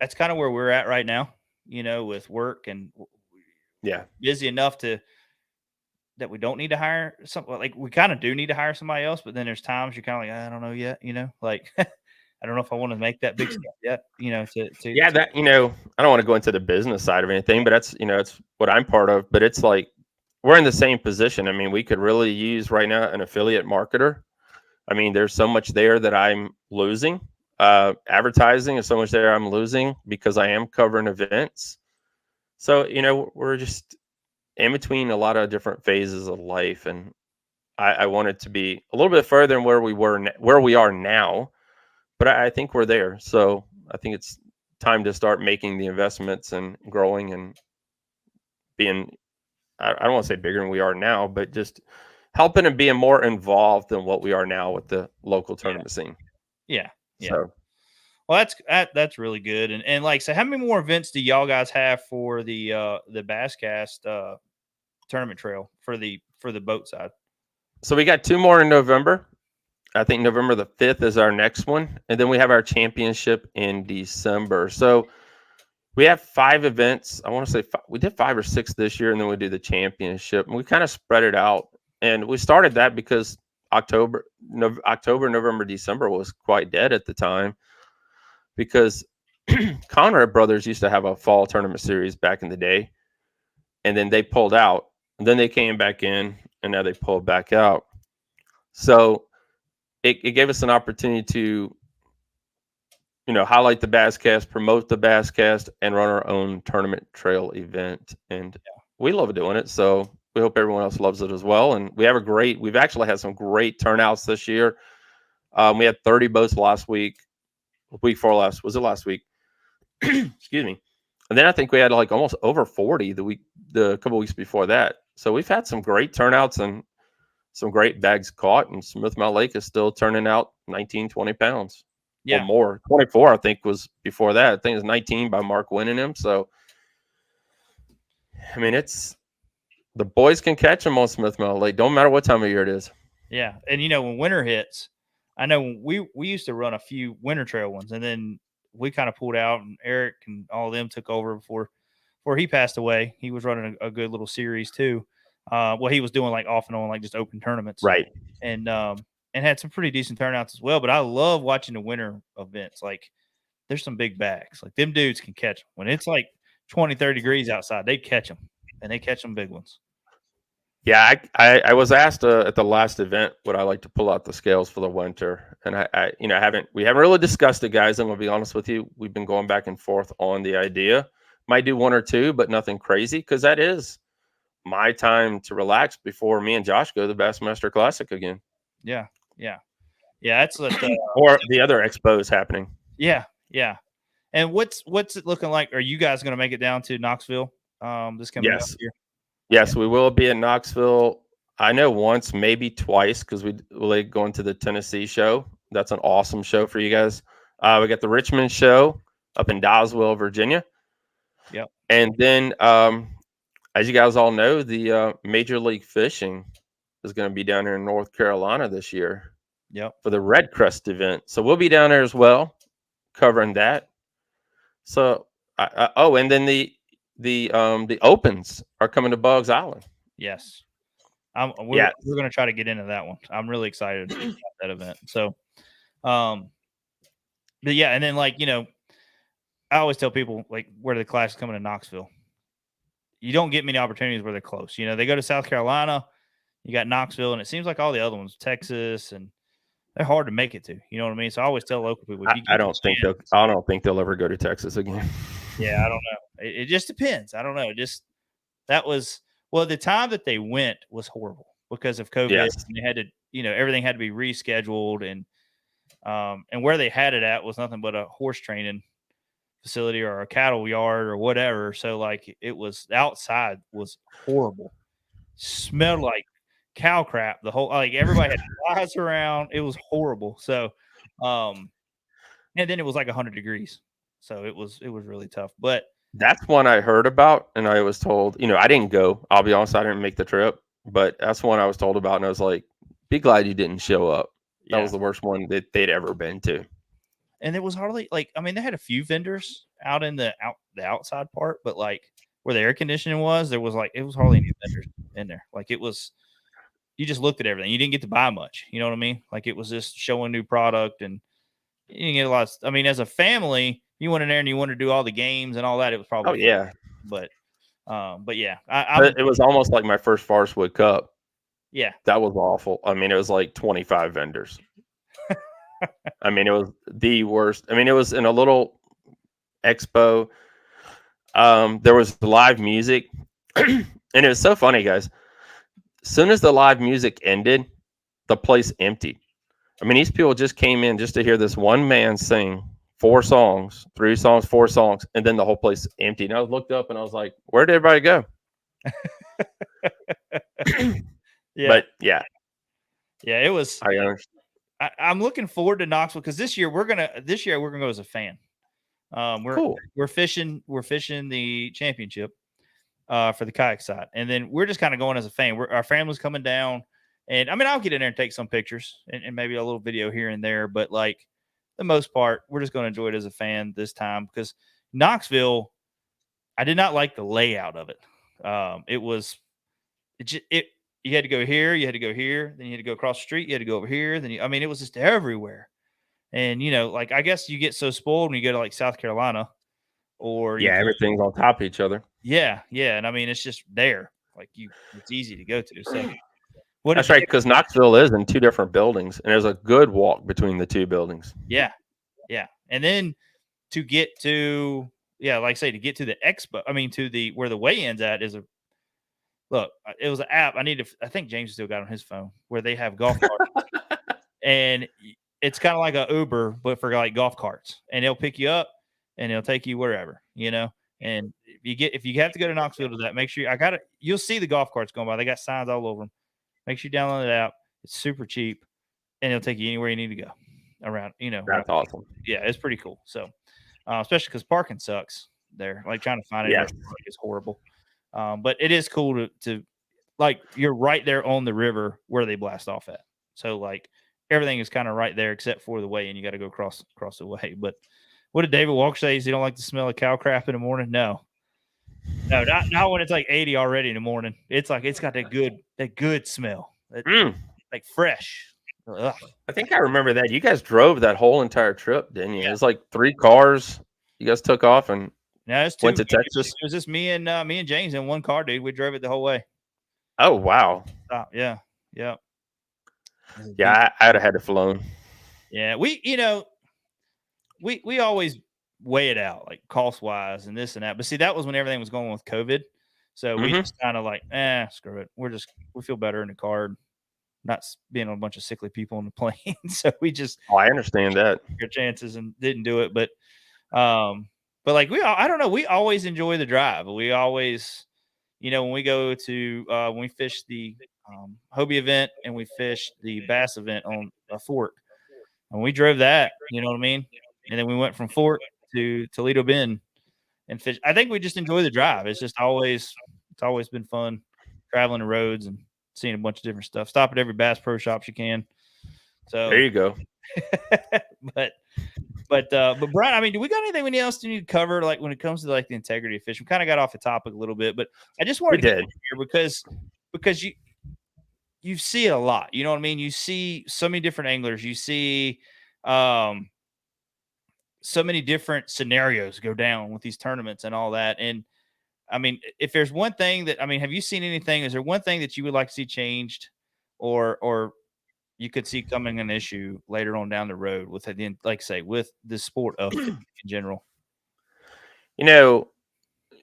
Speaker 4: we're at right now. You know, with work and
Speaker 7: Yeah.
Speaker 4: busy enough that we don't need to hire something. Like we kind of do need to hire somebody else, but then there's times you're kind of like, I don't know yet. You know, like I don't know if I want to make that big step yet. You know,
Speaker 7: Yeah, that you know, I don't want to go into the business side of anything, but that's you know, it's what I'm part of. But it's like we're in the same position. I mean, we could really use right now an affiliate marketer. I mean, there's so much there that I'm losing. Advertising is so much there I'm losing because I am covering events. So you know, we're just in between a lot of different phases of life, and I want it to be a little bit further than where we are now. But I think we're there. So I think it's time to start making the investments and growing and being, I don't want to say bigger than we are now, but just helping and being more involved than what we are now with the local tournament scene.
Speaker 4: yeah. Yeah.
Speaker 7: So
Speaker 4: Well, that's really good. And like, so how many more events do y'all guys have for the Basscast tournament trail for the boat side?
Speaker 7: so we got two more in November. I think November the 5th is our next one. And then we have our championship in December. So we have 5 events. I want to say we did 5 or 6 this year, and then we do the championship. And we kind of spread it out. And we started that because October, November, December was quite dead at the time because Conrad Brothers used to have a fall tournament series back in the day. And then they pulled out. And then they came back in, and now they pulled back out. So it gave us an opportunity to, you know, highlight the Basscast, promote the Basscast, and run our own tournament trail event. And we love doing it. So we hope everyone else loves it as well. And we've actually had some great turnouts this year. We had 30 boats last week. Week before last, was it last week? Excuse me. And then I think we had like almost over 40 the couple weeks before that. So we've had some great turnouts and some great bags caught, and Smithmount Lake is still turning out 19, 20 pounds.
Speaker 4: Yeah.
Speaker 7: Or more. 24, I think, was before that. I think it was 19 by Mark winning him. So, I mean, it's the boys can catch them on Smithmount Lake. Don't matter what time of year it is.
Speaker 4: Yeah. And, you know, when winter hits, I know we used to run a few winter trail ones, and then we kind of pulled out, and Eric and all of them took over before he passed away. He was running a good little series too. Well, he was doing like off and on, like just open tournaments.
Speaker 7: Right.
Speaker 4: And had some pretty decent turnouts as well. But I love watching the winter events. Like there's some big bags. Like them dudes can catch them. When it's like 20, 30 degrees outside, they catch them, and they catch them big ones.
Speaker 7: Yeah, I was asked at the last event would I like to pull out the scales for the winter, and I you know we haven't really discussed it, guys. I'm gonna be honest with you. We've been going back and forth on the idea. Might do 1 or 2, but nothing crazy, because that is my time to relax before me and Josh go to the Bassmaster Classic again.
Speaker 4: Yeah. That's what
Speaker 7: Or the other expo is happening.
Speaker 4: Yeah. And what's it looking like? Are you guys going to make it down to Knoxville this coming up year?
Speaker 7: Yes, we will be in Knoxville. I know once, maybe twice, because we like going to the Tennessee show. That's an awesome show for you guys. We got the Richmond show up in Doswell, Virginia.
Speaker 4: Yep.
Speaker 7: And then, as you guys all know, the Major League Fishing is going to be down here in North Carolina this year.
Speaker 4: Yep.
Speaker 7: For the Red Crest event. So we'll be down there as well, covering that. So, and then the opens are coming to Buggs Island.
Speaker 4: Yes. We're going to try to get into that one. I'm really excited about that event. So, but yeah, and then like, you know, I always tell people like where the class is coming to Knoxville. You don't get many opportunities where they're close. You know, they go to South Carolina, you got Knoxville, and it seems like all the other ones, Texas, and they're hard to make it to. You know what I mean? So I always tell local people.
Speaker 7: I don't think they'll ever go to Texas again.
Speaker 4: Yeah, I don't know. It just depends. I don't know. The time that they went was horrible because of COVID.
Speaker 7: Yes.
Speaker 4: And they had to, you know, everything had to be rescheduled, and where they had it at was nothing but a horse training facility or a cattle yard or whatever. So like it was outside was horrible. Smelled like cow crap. The whole like everybody had flies around. It was horrible. So and then it was like 100 degrees. So it was really tough. But
Speaker 7: That's one I heard about, and I was told, I didn't go. I'll be honest, I didn't make the trip, but that's one I was told about, and I was like, be glad you didn't show up. That was the worst one that they'd ever been to.
Speaker 4: And it was hardly like, I mean, they had a few vendors out in the outside part, but like where the air conditioning was, it was hardly any vendors in there. Like it was, you just looked at everything. You didn't get to buy much. You know what I mean? Like it was just showing new product, and you didn't get a lot. I mean, as a family, you went in there and you wanted to do all the games and all that. It was probably,
Speaker 7: yeah.
Speaker 4: But yeah,
Speaker 7: It was almost like my first Forest Wood Cup.
Speaker 4: Yeah.
Speaker 7: That was awful. I mean, it was like 25 vendors. I mean, it was the worst. I mean, it was in a little expo. There was live music, and it was so funny, guys. As soon as the live music ended, the place emptied. I mean, these people just came in just to hear this one man sing 4 songs, 3 songs, 4 songs, and then the whole place emptied. And I looked up and I was like, where did everybody go?
Speaker 4: Yeah.
Speaker 7: But yeah.
Speaker 4: Yeah, it was.
Speaker 7: I understand.
Speaker 4: I'm looking forward to Knoxville because this year we're gonna go as a fan. We're fishing the championship for the kayak side, and then we're just kind of going as a fan. Our family's coming down, and I mean I'll get in there and take some pictures and maybe a little video here and there, but like the most part, we're just going to enjoy it as a fan this time because Knoxville, I did not like the layout of it. You had to go here, you had to go here, then you had to go across the street, you had to go over here, then it was just everywhere. And like I guess you get so spoiled when you go to like South Carolina or
Speaker 7: everything's on top of each other.
Speaker 4: Yeah. And I mean it's just there. Like it's easy to go to. So
Speaker 7: that's right, because Knoxville is in 2 different buildings, and there's a good walk between the 2 buildings.
Speaker 4: Yeah. And then to get to like I say, to get to the expo, I mean to where the weigh-ins at is it was an app. I think James still got on his phone where they have golf carts. And it's kind of like a Uber, but for like golf carts. And they'll pick you up and they'll take you wherever, And if you have to go to Knoxville to that, make sure you'll see the golf carts going by. They got signs all over them. Make sure you download the app. It's super cheap, and it'll take you anywhere you need to go around.
Speaker 7: That's awesome.
Speaker 4: Yeah, it's pretty cool. So, especially because parking sucks there. Like trying to find it is horrible. But it is cool to like you're right there on the river where they blast off at. So like everything is kind of right there except for the way, and you got to go across the way. But what did David Walker say? Is he don't like the smell of cow crap in the morning? No, not when it's like 80 already in the morning. It's like it's got that good smell, like fresh. Ugh.
Speaker 7: I think I remember that. You guys drove that whole entire trip, didn't you? Yeah. It was like 3 cars. You guys took off and went to Texas.
Speaker 4: It was just me and James in one car, dude. We drove it the whole way.
Speaker 7: Oh wow!
Speaker 4: Yeah.
Speaker 7: Yeah, I'd have had to flown.
Speaker 4: Yeah, we always weigh it out, like cost wise and this and that. But see, that was when everything was going with COVID. So we just kind of like, screw it. We feel better in the car, not being on a bunch of sickly people on the plane. So we just,
Speaker 7: I understand that
Speaker 4: your chances and didn't do it. But like I don't know. We always enjoy the drive. We always, when we go to, when we fish the Hobie event and we fished the bass event on a Fort, and we drove that, you know what I mean? And then we went from Fort to Toledo Bend and fish. I think we just enjoy the drive. It's always been fun traveling the roads and seeing a bunch of different stuff. Stop at every Bass Pro Shops you can. So
Speaker 7: there you go.
Speaker 4: But Brian, I mean, do we got anything else we need to cover? Like when it comes to like the integrity of fishing, we kind of got off the topic a little bit, but I just wanted to get here because you see it a lot. You know what I mean? You see so many different anglers. You see so many different scenarios go down with these tournaments and all that. And I mean, if there's one thing have you seen anything? Is there one thing that you would like to see changed or you could see coming an issue later on down the road with it, like say with the sport of in general?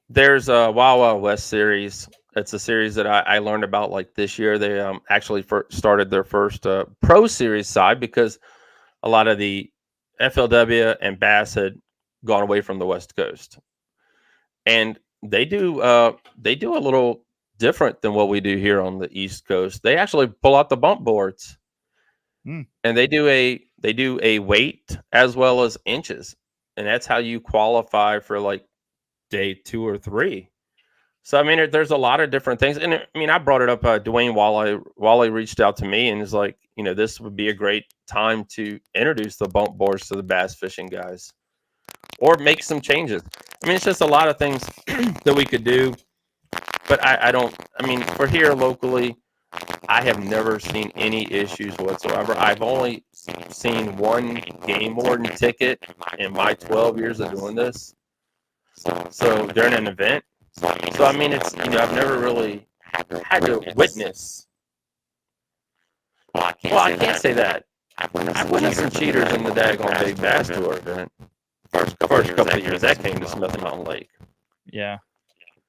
Speaker 7: There's a Wild Wild West series. It's a series that I learned about like this year. They actually started their first pro series side because a lot of the FLW and Bass had gone away from the West Coast, and they do a little different than what we do here on the East Coast. They actually pull out the bump boards, and they do a weight as well as inches, and that's how you qualify for like day 2 or 3. So I mean, there's a lot of different things, and I mean, I brought it up. Dwayne Wally reached out to me and is like, this would be a great time to introduce the bump boards to the bass fishing guys, or make some changes. I mean, it's just a lot of things that we could do. But I mean, for here locally, I have never seen any issues whatsoever. I've only seen one game warden ticket in my 12 years of doing this. So during an event. So I mean, it's I've never really had to witness. Well, I can't say that. I've witnessed some cheaters in the daggone Big Bass Tour event. First couple of years that came to Smith Mountain Lake.
Speaker 4: Yeah.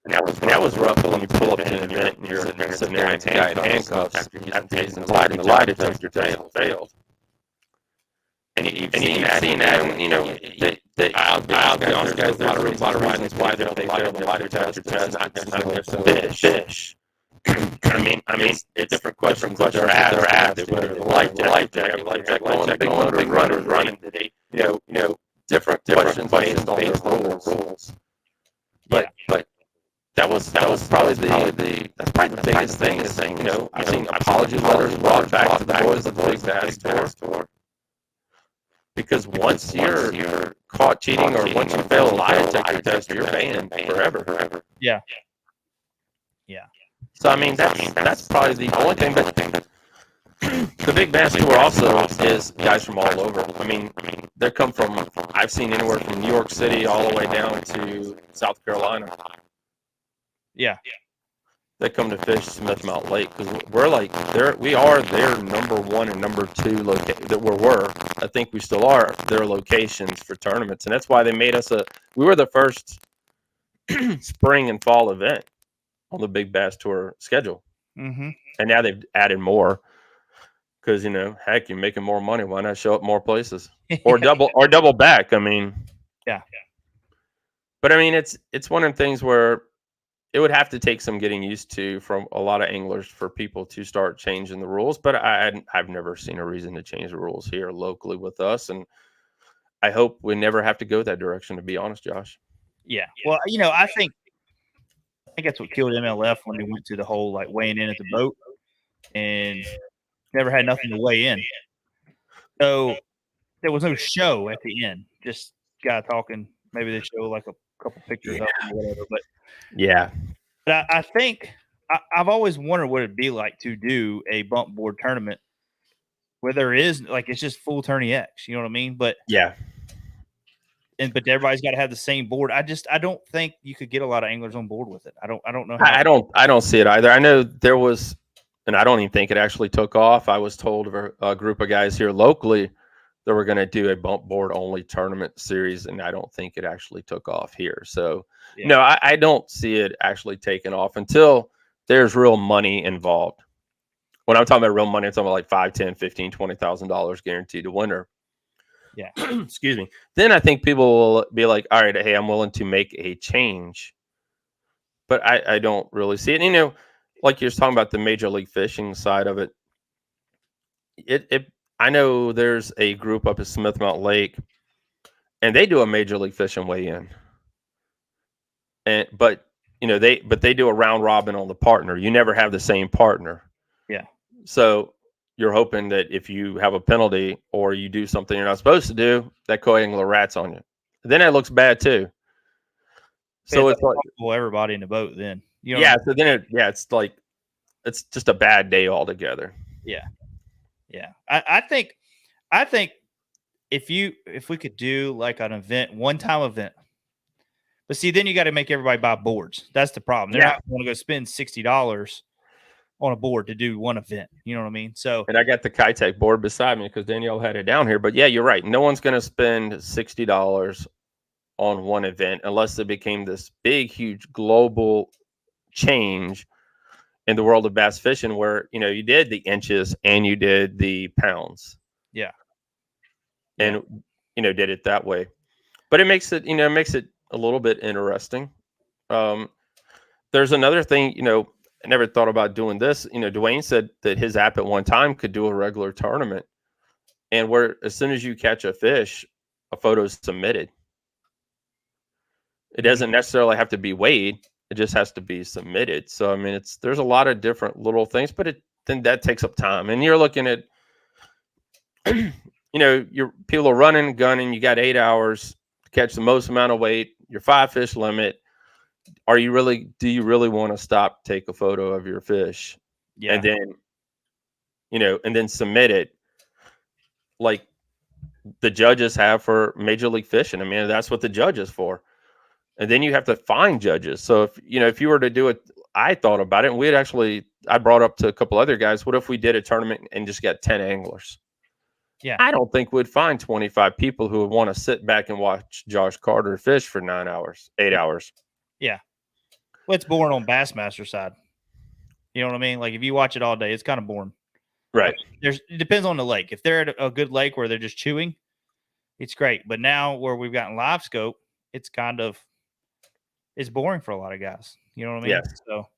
Speaker 7: And that was rough when you pull up to an event and you're sitting there and the guy in handcuffs after using the lie detector failed. And you've seen that, I'll be honest, guys, there's a lot of reasons why they failed the lie detector test, not necessarily fish. I mean, it's different questions that are asked, whether the light check, going big runners running today, different questions based on their rules. But that was probably the biggest thing is, I've seen apology letters brought back to the boys of the Big Bass Tour. Because once you're caught cheating or once you fail a lie detector test, you're banned forever.
Speaker 4: Yeah.
Speaker 7: So I mean, that's probably the only thing. But the Big Bass Tour also is guys from all over. I mean, they come from. I've seen anywhere from New York City all the way down to South Carolina.
Speaker 4: Yeah.
Speaker 7: They come to fish Smith Mountain Lake because we are their number 1 and number 2 I think we still are their locations for tournaments, and that's why they made us we were the first spring and fall event on the Big Bass Tour schedule.
Speaker 4: Mm-hmm.
Speaker 7: And now they've added more because heck, you're making more money. Why not show up more places or double back? I mean,
Speaker 4: yeah.
Speaker 7: But I mean, it's one of the things where it would have to take some getting used to from a lot of anglers for people to start changing the rules. But I've never seen a reason to change the rules here locally with us. And I hope we never have to go that direction, to be honest, Josh.
Speaker 4: Yeah. Well, I think that's what killed MLF when they went to the whole weighing in at the boat and never had nothing to weigh in. So there was no show at the end, just guy talking. Maybe they show a couple pictures of him or whatever. But
Speaker 7: yeah,
Speaker 4: but I think I've always wondered what it'd be like to do a bump board tournament where there is it's just full tourney X. You know what I mean? But
Speaker 7: yeah.
Speaker 4: But everybody's got to have the same board. I don't think you could get a lot of anglers on board with it. I don't know.
Speaker 7: I don't see it either. I know there was, and I don't even think it actually took off. I was told of a group of guys here locally that were going to do a bump board only tournament series, and I don't think it actually took off here. So
Speaker 4: yeah.
Speaker 7: No, I don't see it actually taking off until there's real money involved. When I'm talking about real money, I'm talking about $5, $10, $15, $20,000 guaranteed to winner.
Speaker 4: Yeah.
Speaker 7: Excuse me. Then I think people will be like, all right, hey, I'm willing to make a change. But I don't really see it. Like you're talking about the Major League Fishing side of it. I know there's a group up at Smith Mountain Lake, and they do a Major League Fishing weigh-in. But they do a round robin on the partner. You never have the same partner.
Speaker 4: Yeah.
Speaker 7: So you're hoping that if you have a penalty or you do something you're not supposed to do, that co-angler rats on you. Then it looks bad too. So it's like
Speaker 4: everybody in the boat then.
Speaker 7: So then it's just a bad day altogether.
Speaker 4: Yeah. Yeah. I think if we could do an event, one-time event. But see, then you got to make everybody buy boards. That's the problem. They're not going to go spend $60 on a board to do one event. You know what I mean? So,
Speaker 7: and I got the Kitech board beside me because Danielle had it down here. But yeah, you're right. No one's going to spend $60 on one event unless it became this big, huge global change in the world of bass fishing where, you did the inches and you did the pounds.
Speaker 4: Yeah.
Speaker 7: And, did it that way. but it makes it, makes it a little bit interesting. There's another thing, I never thought about doing this. Dwayne said that his app at one time could do a regular tournament, and where as soon as you catch a fish, a photo is submitted. It doesn't necessarily have to be weighed; it just has to be submitted. So I mean, there's a lot of different little things, but then that takes up time, and you're looking at, your people are running, gunning. You got 8 hours to catch the most amount of weight. Your 5 fish limit. Do you really want to stop, take a photo of your fish,
Speaker 4: Yeah.
Speaker 7: and then, and then submit it like the judges have for Major League Fishing? I mean, that's what the judge is for. And then you have to find judges. So if you were to do it, I thought about it, and I brought up to a couple other guys, what if we did a tournament and just got 10 anglers?
Speaker 4: Yeah.
Speaker 7: I don't think we'd find 25 people who would want to sit back and watch Josh Carter fish for 9 hours, 8 hours.
Speaker 4: Yeah. Well, it's boring on Bassmaster side. You know what I mean? Like if you watch it all day, it's kind of boring.
Speaker 7: Right.
Speaker 4: It depends on the lake. If they're at a good lake where they're just chewing, it's great. But now where we've gotten live scope, it's boring for a lot of guys. You know what I mean?
Speaker 7: Yes.
Speaker 4: So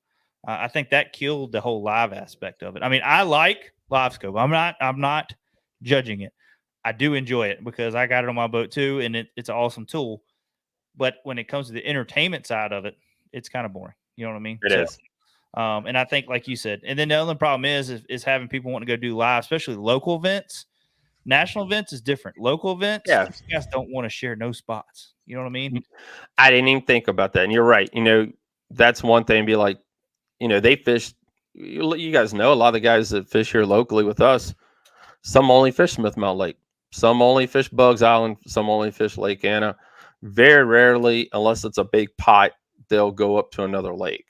Speaker 4: I think that killed the whole live aspect of it. I mean, I like live scope. I'm not judging it. I do enjoy it because I got it on my boat too, and it's an awesome tool. But when it comes to the entertainment side of it, it's kind of boring. You know what I mean?
Speaker 7: It is.
Speaker 4: And I think, like you said, and then the other problem is having people want to go do live, especially local events. National events is different. Local events,
Speaker 7: Yeah.
Speaker 4: you guys don't want to share no spots. You know what I mean?
Speaker 7: I didn't even think about that. And you're right. That's one thing. Be like, they fish. You guys know a lot of the guys that fish here locally with us. Some only fish Smith Mountain Lake. Some only fish Bugs Island. Some only fish Lake Anna. Very rarely, unless it's a big pot, they'll go up to another lake.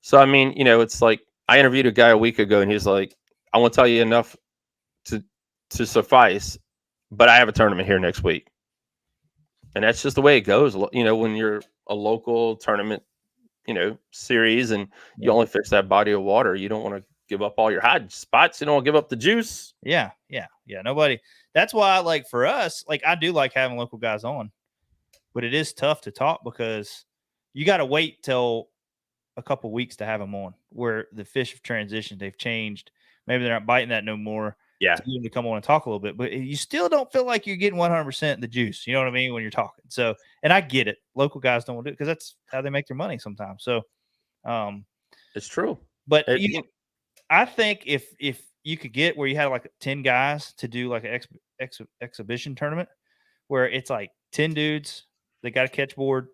Speaker 7: So, I mean, it's like I interviewed a guy a week ago, and he's like, I won't tell you enough to suffice, but I have a tournament here next week. And that's just the way it goes. When you're a local tournament, series, and you only fish that body of water, you don't want to give up all your high spots. You don't want to give up the juice.
Speaker 4: Yeah. Nobody. That's why, like for us, like I do like having local guys on, but it is tough to talk because you got to wait till a couple weeks to have them on, where the fish have transitioned, they've changed. Maybe they're not biting that no more.
Speaker 7: Yeah,
Speaker 4: to get them to come on and talk a little bit, but you still don't feel like you're getting 100% the juice. You know what I mean when you're talking. So, and I get it. Local guys don't want to do it because that's how they make their money sometimes. So,
Speaker 7: it's true.
Speaker 4: But I think if you could get where you had like 10 guys to do like an exhibition tournament, where it's like 10 dudes, they got a catch board,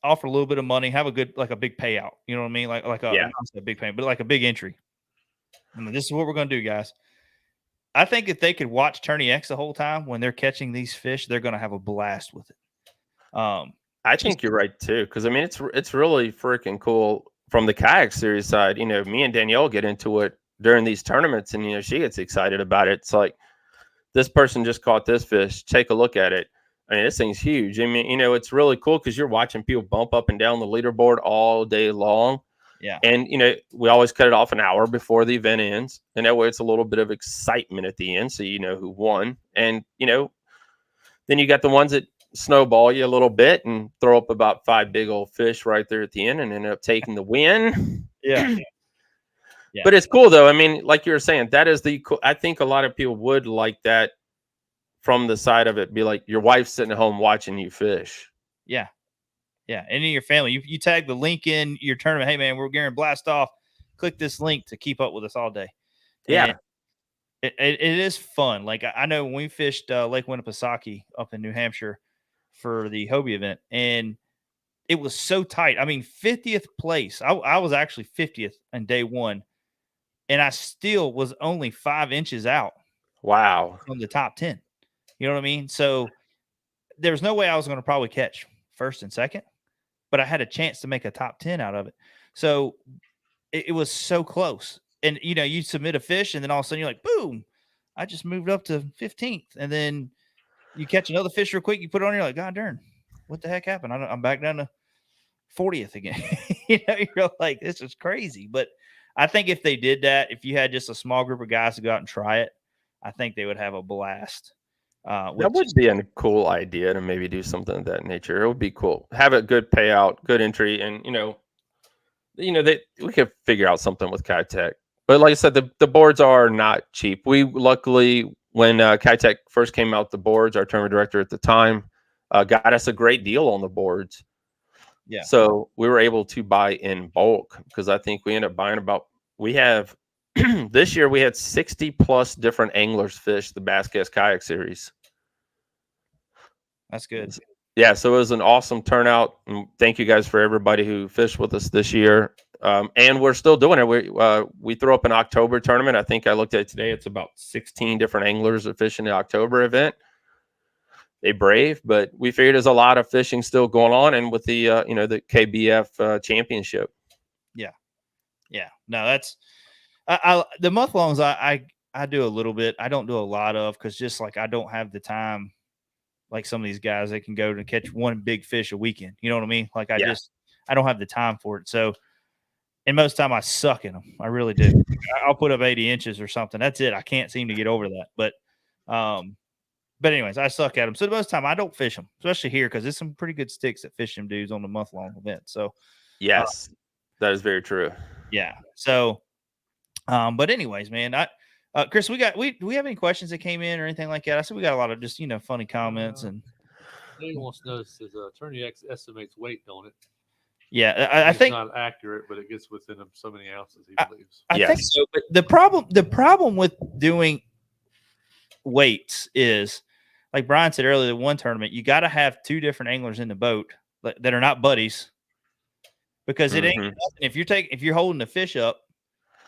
Speaker 4: offer a little bit of money, have a good like a big payout. You know what I mean? Like a big payment, but like a big entry. I mean, this is what we're going to do, guys. I think if they could watch Tourney X the whole time when they're catching these fish, they're going to have a blast with it.
Speaker 7: I think you're right too, because I mean it's really freaking cool from the kayak series side. Me and Danielle get into it during these tournaments, and she gets excited about it. It's like, this person just caught this fish. Take a look at it. I mean, this thing's huge. I mean, it's really cool because you're watching people bump up and down the leaderboard all day long.
Speaker 4: Yeah.
Speaker 7: And, we always cut it off an hour before the event ends. And that way it's a little bit of excitement at the end. So you know who won. And, then you got the ones that snowball you a little bit and throw up about 5 big old fish right there at the end and end up taking the win.
Speaker 4: Yeah.
Speaker 7: But it's cool, though. I mean, like you were saying, that is I think a lot of people would like that from the side of it. Be like your wife sitting at home watching you fish.
Speaker 4: Yeah. Yeah. And in your family, you tag the link in your tournament. Hey, man, we're going to blast off. Click this link to keep up with us all day.
Speaker 7: Yeah.
Speaker 4: And it is fun. Like I know when we fished Lake Winnipesaukee up in New Hampshire for the Hobie event, and it was so tight. I mean, 50th place. I was actually 50th on day one, and I still was only 5 inches out.
Speaker 7: Wow.
Speaker 4: From the top 10. You know what I mean? So there's no way I was going to probably catch first and second, but I had a chance to make a top 10 out of it. So it was so close. And, you submit a fish, and then all of a sudden you're like, boom, I just moved up to 15th. And then you catch another fish real quick, you put it on, you're like, God darn, what the heck happened? I'm back down to 40th again. You're like, this is crazy. But I think if they did that, if you had just a small group of guys to go out and try it, I think they would have a blast.
Speaker 7: That
Speaker 4: which
Speaker 7: would be a cool idea to maybe do something of that nature. It would be cool. Have a good payout, good entry, and that we could figure out something with Kitech. But like I said, the boards are not cheap. We luckily, when Kitech first came out, the boards, our tournament director at the time, got us a great deal on the boards.
Speaker 4: Yeah.
Speaker 7: So we were able to buy in bulk because I think we ended up buying we have this year we had 60 plus different anglers fish the Bass Cast Kayak Series.
Speaker 4: that's good.
Speaker 7: Yeah, so it was an awesome turnout. And thank you guys for everybody who fished with us this year. And we're still doing it. We throw up an October tournament. I think I looked at it today. It's about 16 different anglers that fish in the October event. They brave, but we figured there's a lot of fishing still going on, and with the the KBF championship.
Speaker 4: Yeah. No, that's the month longs. I do a little bit. I don't do a lot of because just like I don't have the time. Like some of these guys, they can go to catch one big fish a weekend. You know what I mean? Like I don't have the time for it. So, and most time I suck in them. I really do. I'll put up 80 inches or something. That's it. I can't seem to get over that. But anyways, I suck at them. So the most time I don't fish them, especially here because there's some pretty good sticks that fish them dudes on the month long event. So
Speaker 7: yes, that is very true.
Speaker 4: Yeah. So, but anyways, man, Chris, do we have any questions that came in or anything like that? I said we got a lot of just funny comments and.
Speaker 6: He wants to know says Attorney X estimates weight, don't it?
Speaker 4: Yeah, I think
Speaker 6: it's not accurate, but it gets within him so many ounces. He believes.
Speaker 4: I think so. But the problem with doing weights is, like Brian said earlier, the one tournament you got to have two different anglers in the boat that are not buddies, because it ain't nothing if you're holding the fish up.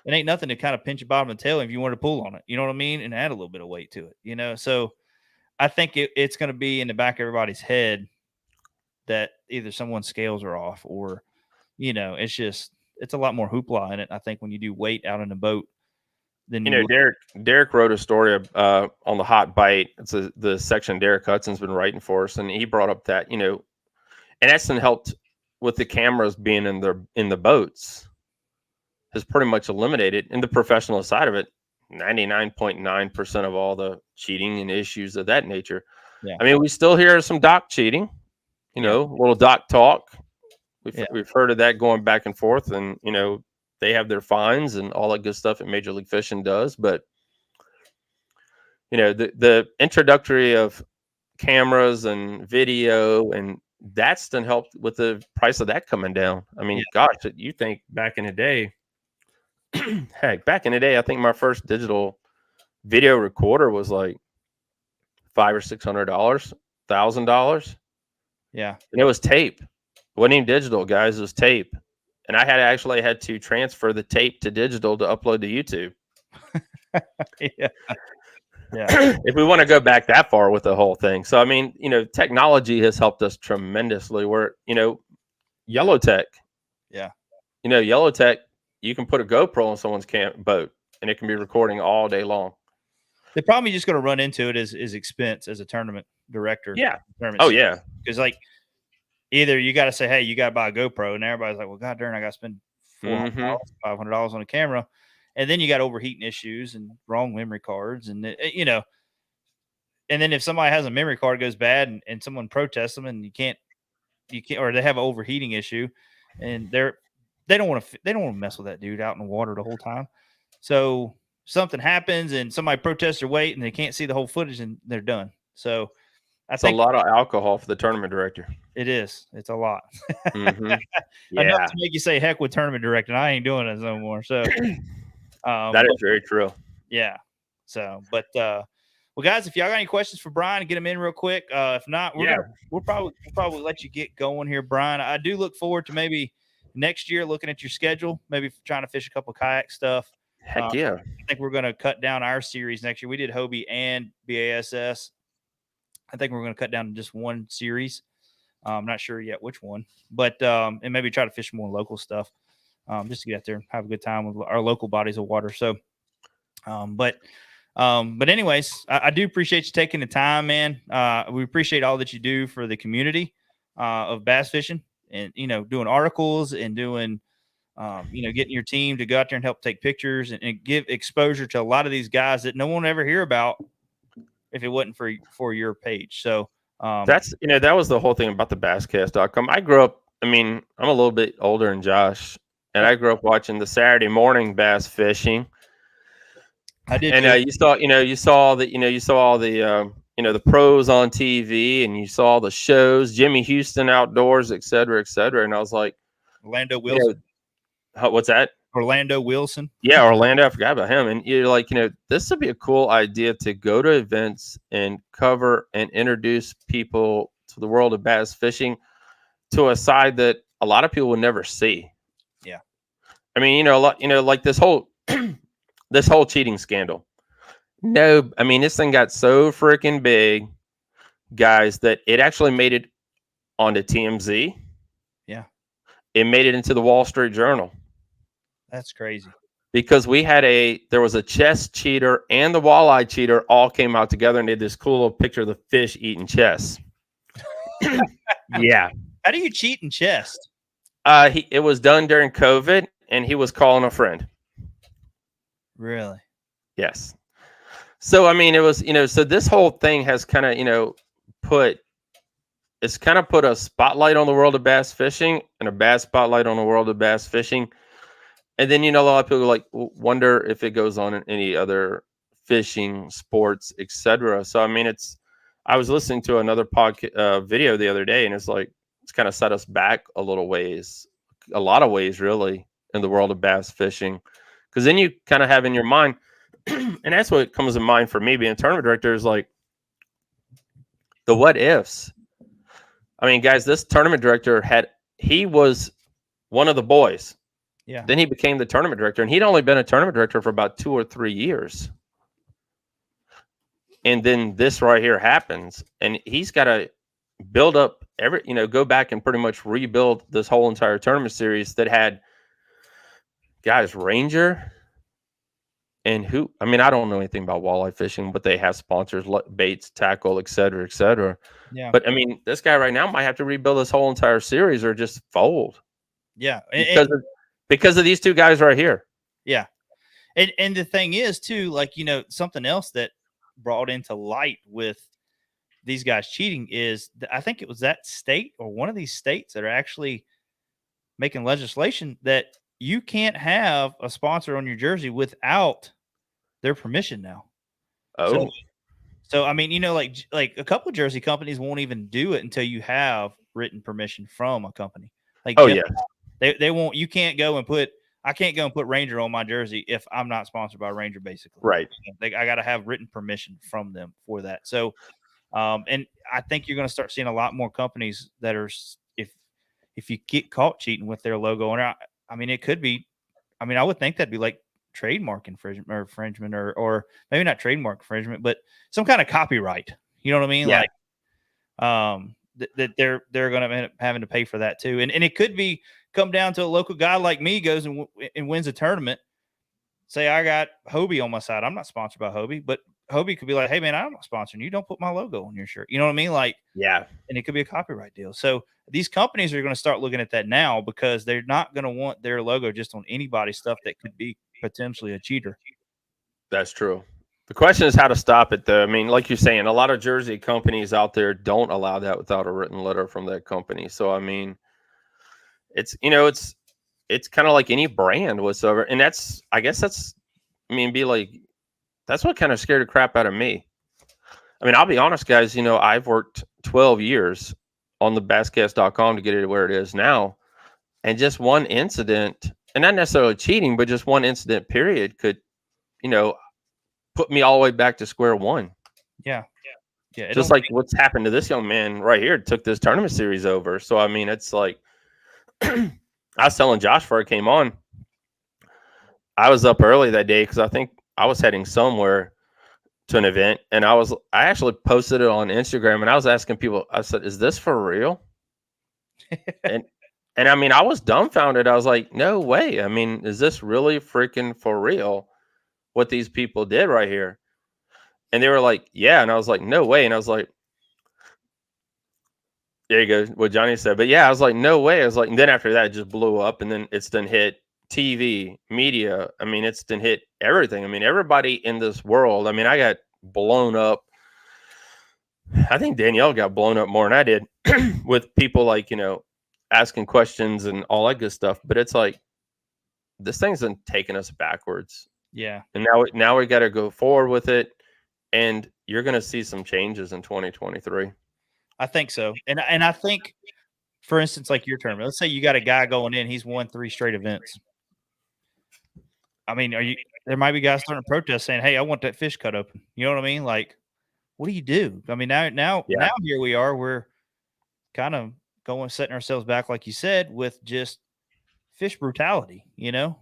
Speaker 4: It ain't nothing to kind of pinch your bottom of the tail if you want to pull on it. You know what I mean? And add a little bit of weight to it, So I think it's going to be in the back of everybody's head that either someone's scales are off or, it's a lot more hoopla in it. I think when you do weight out in the boat, then
Speaker 7: Derek wrote a story on the Hot Bite. It's the section Derek Hudson's been writing for us, and he brought up that and Essen helped with the cameras being in the boats. Has pretty much eliminated in the professional side of it 99.9% of all the cheating and issues of that nature.
Speaker 4: Yeah.
Speaker 7: I mean, we still hear some dock cheating, a little dock talk. We've heard of that going back and forth, and they have their fines and all that good stuff that Major League Fishing does. But the introductory of cameras and video, and that's done helped with the price of that coming down. I mean, gosh, you think back in the day. Heck, back in the day, I think my first digital video recorder was like $500 or $600, $1,000.
Speaker 4: Yeah,
Speaker 7: and it was tape. It wasn't even digital, guys. It was tape, and I had to transfer the tape to digital to upload to YouTube.
Speaker 4: yeah.
Speaker 7: If we want to go back that far with the whole thing, so I mean, technology has helped us tremendously. Where Yellowtech, Yellowtech. You can put a GoPro on someone's boat, and it can be recording all day long.
Speaker 4: The problem you're just going to run into it is expense as a tournament director.
Speaker 7: Yeah.
Speaker 4: Oh, yeah. Because like either you got to say, hey, you got to buy a GoPro, and everybody's like, well, God darn, I got to spend $400, $500 on a camera, and then you got overheating issues and wrong memory cards, and and then if somebody has a memory card goes bad and someone protests them, and you can't, or they have an overheating issue, and they don't want to mess with that dude out in the water the whole time. So something happens and somebody protests their weight and they can't see the whole footage and they're done. So
Speaker 7: it's a lot of alcohol for the tournament director.
Speaker 4: It is. It's a lot.
Speaker 7: Yeah.
Speaker 4: Enough to make you say heck with tournament director. I ain't doing it no more. So
Speaker 7: that is very true.
Speaker 4: Yeah. So, but well, guys, if y'all got any questions for Brian, get them in real quick. If not, we'll probably let you get going here, Brian. I do look forward to maybe next year looking at your schedule, maybe trying to fish a couple of kayak stuff.
Speaker 7: Heck yeah.
Speaker 4: I think we're going to cut down our series next year. We did Hobie and BASS. I think we're going to cut down to just one series. I'm not sure yet which one, but and maybe try to fish more local stuff, just to get out there and have a good time with our local bodies of water. So, but anyways, I do appreciate you taking the time, man. We appreciate all that you do for the community of bass fishing. And, doing articles and doing, getting your team to go out there and help take pictures and give exposure to a lot of these guys that no one ever hear about if it wasn't for your page. So
Speaker 7: That's that was the whole thing about the basscast.com. I grew up, I mean, I'm a little bit older than Josh, and I grew up watching the Saturday morning bass fishing.
Speaker 4: I did.
Speaker 7: And you saw all the the pros on TV, and you saw the shows, Jimmy Houston Outdoors, et cetera, and I was like,
Speaker 4: Orlando Wilson.
Speaker 7: What's that?
Speaker 4: Orlando Wilson.
Speaker 7: Yeah, Orlando. I forgot about him. And you're like, this would be a cool idea to go to events and cover and introduce people to the world of bass fishing to a side that a lot of people would never see.
Speaker 4: Yeah.
Speaker 7: I mean, like this whole this whole cheating scandal. No, I mean, this thing got so freaking big, guys, that it actually made it onto TMZ.
Speaker 4: Yeah.
Speaker 7: It made it into the Wall Street Journal.
Speaker 4: That's crazy.
Speaker 7: Because there was a chess cheater and the walleye cheater all came out together and did this cool little picture of the fish eating chess. Yeah.
Speaker 4: How do you cheat in chess?
Speaker 7: It was done during COVID, and he was calling a friend.
Speaker 4: Really?
Speaker 7: Yes. So, I mean, it was, so this whole thing has kind of, put a spotlight on the world of bass fishing and a bad spotlight on the world of bass fishing. And then, a lot of people like wonder if it goes on in any other fishing, sports, etc. So, I mean, I was listening to another video the other day, and it's like, it's kind of set us back a lot of ways, really, in the world of bass fishing. Because then you kind of have in your mind, and that's what comes to mind for me being a tournament director, is like the what ifs. I mean, guys, this tournament director he was one of the boys.
Speaker 4: Yeah.
Speaker 7: Then he became the tournament director, and he'd only been a tournament director for about 2 or 3 years. And then this right here happens, and he's got to build up go back and pretty much rebuild this whole entire tournament series that had guys, Ranger, and I don't know anything about walleye fishing, but they have sponsors, baits, tackle, et cetera.
Speaker 4: Yeah.
Speaker 7: But I mean, this guy right now might have to rebuild this whole entire series or just fold.
Speaker 4: Yeah.
Speaker 7: Because of these two guys right here.
Speaker 4: Yeah. And the thing is too, like, something else that brought into light with these guys cheating is I think it was that state or one of these states that are actually making legislation that you can't have a sponsor on your jersey without their permission now.
Speaker 7: Oh,
Speaker 4: so I mean, like a couple of jersey companies won't even do it until you have written permission from a company. Like,
Speaker 7: yeah,
Speaker 4: they won't. You can't go and I can't go and put Ranger on my jersey if I'm not sponsored by Ranger, basically.
Speaker 7: Right.
Speaker 4: I got to have written permission from them for that. So, and I think you're going to start seeing a lot more companies that are, if you get caught cheating with their logo on it, I mean, it could be, I would think that'd be like trademark infringement or maybe not trademark infringement, but some kind of copyright. You know what I mean?
Speaker 7: Yeah.
Speaker 4: Like, that they're going to end up having to pay for that too. And it could come down to a local guy like me goes and wins a tournament. Say I got Hobie on my side. I'm not sponsored by Hobie, but Hobie could be like, hey man, I'm not sponsoring you. Don't put my logo on your shirt. You know what I mean? Like,
Speaker 7: yeah.
Speaker 4: And it could be a copyright deal. So these companies are going to start looking at that now because they're not going to want their logo just on anybody's stuff that could be potentially a cheater.
Speaker 7: That's true. The question is how to stop it, though. I mean, like you're saying, a lot of jersey companies out there don't allow that without a written letter from that company. So, I mean, it's kind of like any brand whatsoever. And that's what kind of scared the crap out of me. I mean, I'll be honest, guys, I've worked 12 years on the basscast.com to get it where it is now. And just one incident, and not necessarily cheating, but just one incident period could, put me all the way back to square one.
Speaker 4: Yeah.
Speaker 7: Just like what's happened to this young man right here, took this tournament series over. So, I mean, it's like, I was telling Josh before I came on, I was up early that day because I think I was heading somewhere to an event, and I actually posted it on Instagram, and I was asking people, I said, is this for real? and I mean, I was dumbfounded. I was like, no way. I mean, is this really freaking for real? What these people did right here? And they were like, yeah. And I was like, no way. And I was like, there you go, what Johnny said. But yeah, I was like, no way. I was like, and then after that, it just blew up, and then it's done hit TV, media. I mean, it's done hit everything. I mean, everybody in this world. I mean, I got blown up I think Danielle got blown up more than I did with people like, asking questions and all that good stuff. But it's like, this thing's been taking us backwards.
Speaker 4: Yeah.
Speaker 7: And now we got to go forward with it. And you're going to see some changes in 2023.
Speaker 4: I think so. And I think, for instance, like your tournament, let's say you got a guy going in, he's won 3 straight events. I mean, there might be guys starting to protest saying, "Hey, I want that fish cut open." You know what I mean? Like, what do you do? I mean, now here we are. We're kind of setting ourselves back, like you said, with just fish brutality.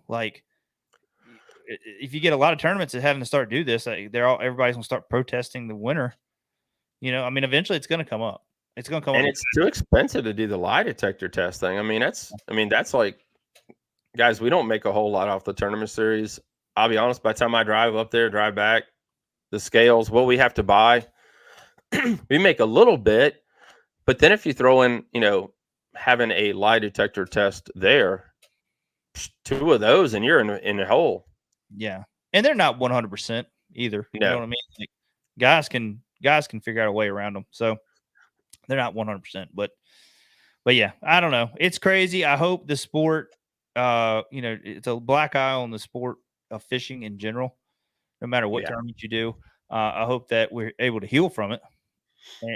Speaker 4: Like if you get a lot of tournaments that having to start do this, everybody's gonna start protesting the winner. I mean, eventually it's gonna come up. It's gonna come up,
Speaker 7: and it's too expensive to do the lie detector test thing. I mean, that's like, guys, we don't make a whole lot off the tournament series. I'll be honest. By the time I drive up there, drive back, the scales, what we have to buy, we make a little bit. But then if you throw in, having a lie detector test there, 2 of those, and you're in a hole.
Speaker 4: Yeah, and they're not 100% either. You
Speaker 7: No.
Speaker 4: know what I mean? Like, guys can figure out a way around them, so they're not 100%. But yeah, I don't know. It's crazy. I hope the sport, it's a black eye on the sport of fishing in general. No matter what tournament you do, I hope that we're able to heal from it,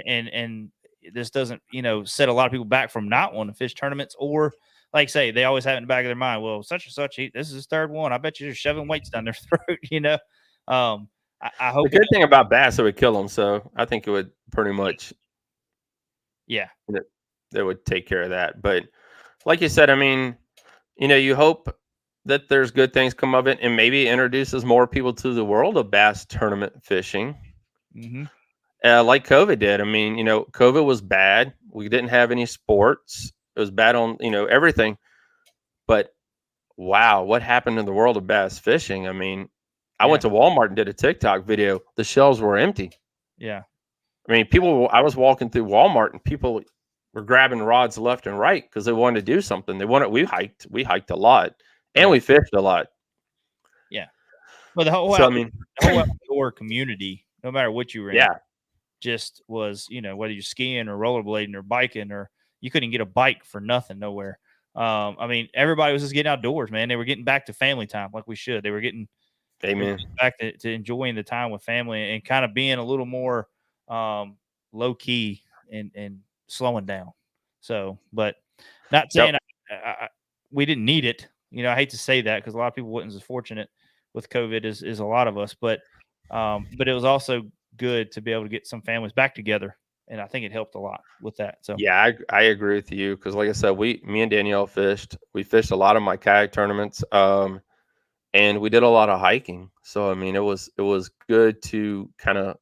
Speaker 4: and this doesn't, set a lot of people back from not wanting to fish tournaments, or like say they always have it in the back of their mind. Well, such and such, this is his 3rd one. I bet you're shoving weights down their throat. I hope
Speaker 7: the good thing about bass, it would kill them. So I think it would pretty much, they would take care of that. But like you said, I mean, you hope that there's good things come of it, and maybe introduces more people to the world of bass tournament fishing.
Speaker 4: Mm-hmm.
Speaker 7: Like COVID did. I mean, COVID was bad. We didn't have any sports. It was bad on, everything. But wow, what happened in the world of bass fishing? I mean, I went to Walmart and did a TikTok video. The shelves were empty.
Speaker 4: Yeah.
Speaker 7: I mean, I was walking through Walmart and people were grabbing rods left and right because they wanted to do something. We hiked a lot, and we fished a lot.
Speaker 4: Yeah. Well, the whole outdoor community, no matter what you were in, just was, whether you're skiing or rollerblading or biking, or you couldn't get a bike for nothing nowhere. I mean, everybody was just getting outdoors, man. They were getting back to family time like we should. They were getting back to enjoying the time with family and kind of being a little more low key and slowing down. So, but not saying we didn't need it. I hate to say that because a lot of people wasn't as fortunate with COVID as a lot of us, but it was also good to be able to get some families back together. And I think it helped a lot with that. So
Speaker 7: yeah, I agree with you. Cause like I said, me and Danielle we fished a lot of my kayak tournaments. And we did a lot of hiking. So, I mean, it was good to kind of,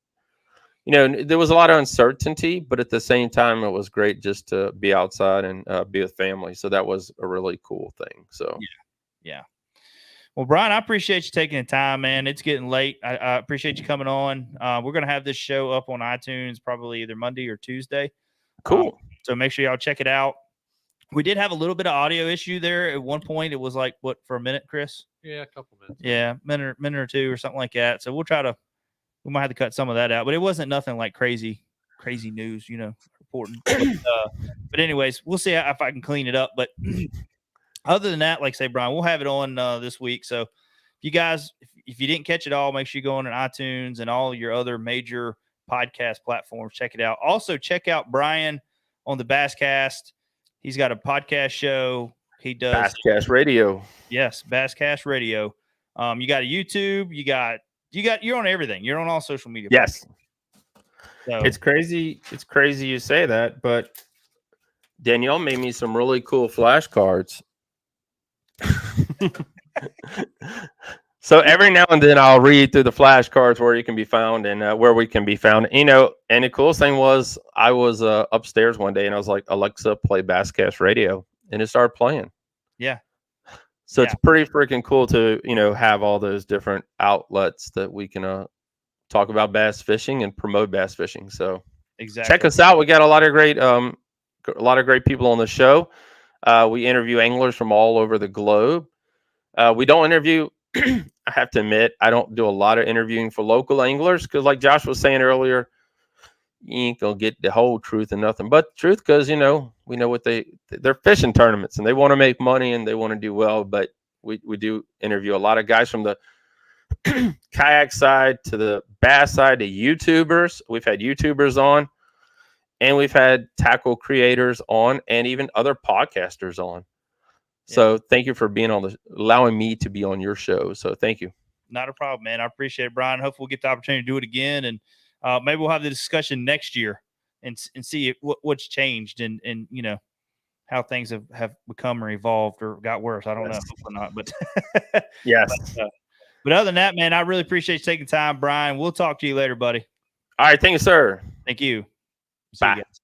Speaker 7: there was a lot of uncertainty, but at the same time, it was great just to be outside and be with family. So that was a really cool thing. So,
Speaker 4: yeah. Well, Brian, I appreciate you taking the time, man. It's getting late. I appreciate you coming on. We're going to have this show up on iTunes probably either Monday or Tuesday.
Speaker 7: Cool.
Speaker 4: So make sure y'all check it out. We did have a little bit of audio issue there. At one point, it was like, what, for a minute, Chris?
Speaker 6: Yeah, a couple minutes.
Speaker 4: Yeah, minute or two or something like that. So we might have to cut some of that out, but it wasn't nothing like crazy news, reporting. But anyways, we'll see if I can clean it up. But other than that, like I say, Brian, we'll have it on this week. So if you guys, if you didn't catch it all, make sure you go on iTunes and all your other major podcast platforms. Check it out. Also, check out Brian on the Basscast. He's got a podcast show. He does
Speaker 7: Basscast Radio.
Speaker 4: Yes, Basscast Radio. You got a YouTube. You're on everything. You're on all social media.
Speaker 7: Yes.
Speaker 4: So,
Speaker 7: It's crazy you say that, but Danielle made me some really cool flashcards. So every now and then I'll read through the flashcards where you can be found and where we can be found. And the coolest thing was I was upstairs one day and I was like, Alexa, play Basscast Radio. And it started playing.
Speaker 4: Yeah.
Speaker 7: So it's pretty freaking cool to, have all those different outlets that we can talk about bass fishing and promote bass fishing. So
Speaker 4: exactly.
Speaker 7: Check us out. We got a lot of great people on the show. We interview anglers from all over the globe. We don't interview, I have to admit, I don't do a lot of interviewing for local anglers because like Josh was saying earlier, you ain't gonna get the whole truth and nothing but the truth, because we know what they're fishing tournaments and they want to make money and they want to do well. But we do interview a lot of guys from the kayak side to the bass side to YouTubers. We've had YouTubers on, and we've had tackle creators on, and even other podcasters on. So thank you for being allowing me to be on your show. So thank you.
Speaker 4: Not a problem, man. I appreciate it, Brian. Hopefully we'll get the opportunity to do it again. And maybe we'll have the discussion next year and see what's changed and how things have become or evolved or got worse. I don't know. Hopefully not, but
Speaker 7: yes.
Speaker 4: But other than that, man, I really appreciate you taking time, Brian. We'll talk to you later, buddy.
Speaker 7: All right. Thank you, sir.
Speaker 4: Thank you. See
Speaker 7: Bye.
Speaker 4: you guys.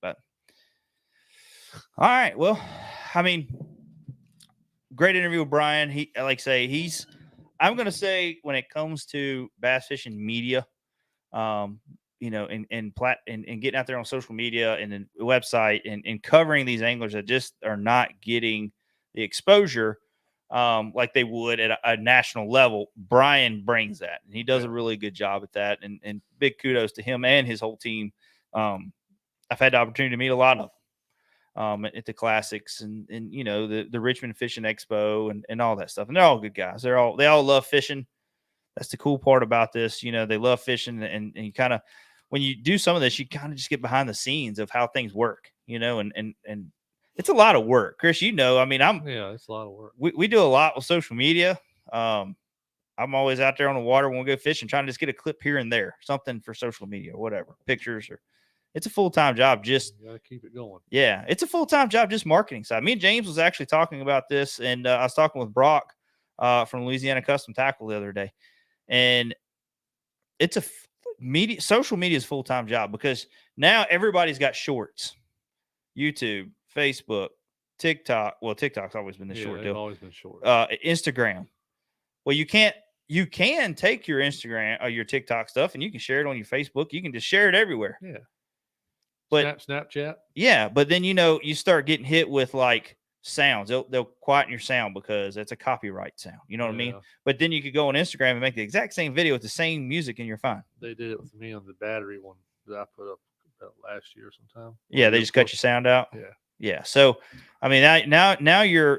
Speaker 4: Bye. All right. Well, I mean, great interview with Brian. I'm going to say when it comes to bass fishing media, and getting out there on social media and then website and covering these anglers that just are not getting the exposure like they would at a national level. Brian brings that, and he does a really good job at that. And big kudos to him and his whole team. I've had the opportunity to meet a lot of them at the classics and the Richmond Fishing Expo and all that stuff. And they're all good guys. They all love fishing. That's the cool part about this. They love fishing, and you kind of, when you do some of this, you kind of just get behind the scenes of how things work, and it's a lot of work, Chris. I mean,
Speaker 6: it's a lot of work.
Speaker 4: We do a lot with social media. I'm always out there on the water when we go fishing, trying to just get a clip here and there, something for social media, whatever, pictures, or it's a full-time job. Just
Speaker 6: you gotta keep it going.
Speaker 4: Yeah, it's a full-time job, just marketing side. Me and James was actually talking about this, and I was talking with Brock from Louisiana Custom Tackle the other day, and it's social media is a full-time job because now everybody's got shorts, YouTube, Facebook, TikTok. Well, TikTok's always been the short deal.
Speaker 6: Always been short.
Speaker 4: Instagram. Well, you can take your Instagram or your TikTok stuff and you can share it on your Facebook. You can just share it everywhere.
Speaker 6: Yeah.
Speaker 4: But
Speaker 6: Snapchat.
Speaker 4: Yeah, but then you start getting hit with like sounds. They'll quieten your sound because it's a copyright sound. You know what I mean? But then you could go on Instagram and make the exact same video with the same music and you're fine.
Speaker 6: They did it with me on the battery one that I put up about last year sometime.
Speaker 4: Yeah, they just cut your sound out.
Speaker 6: Yeah.
Speaker 4: Yeah. So I mean now you're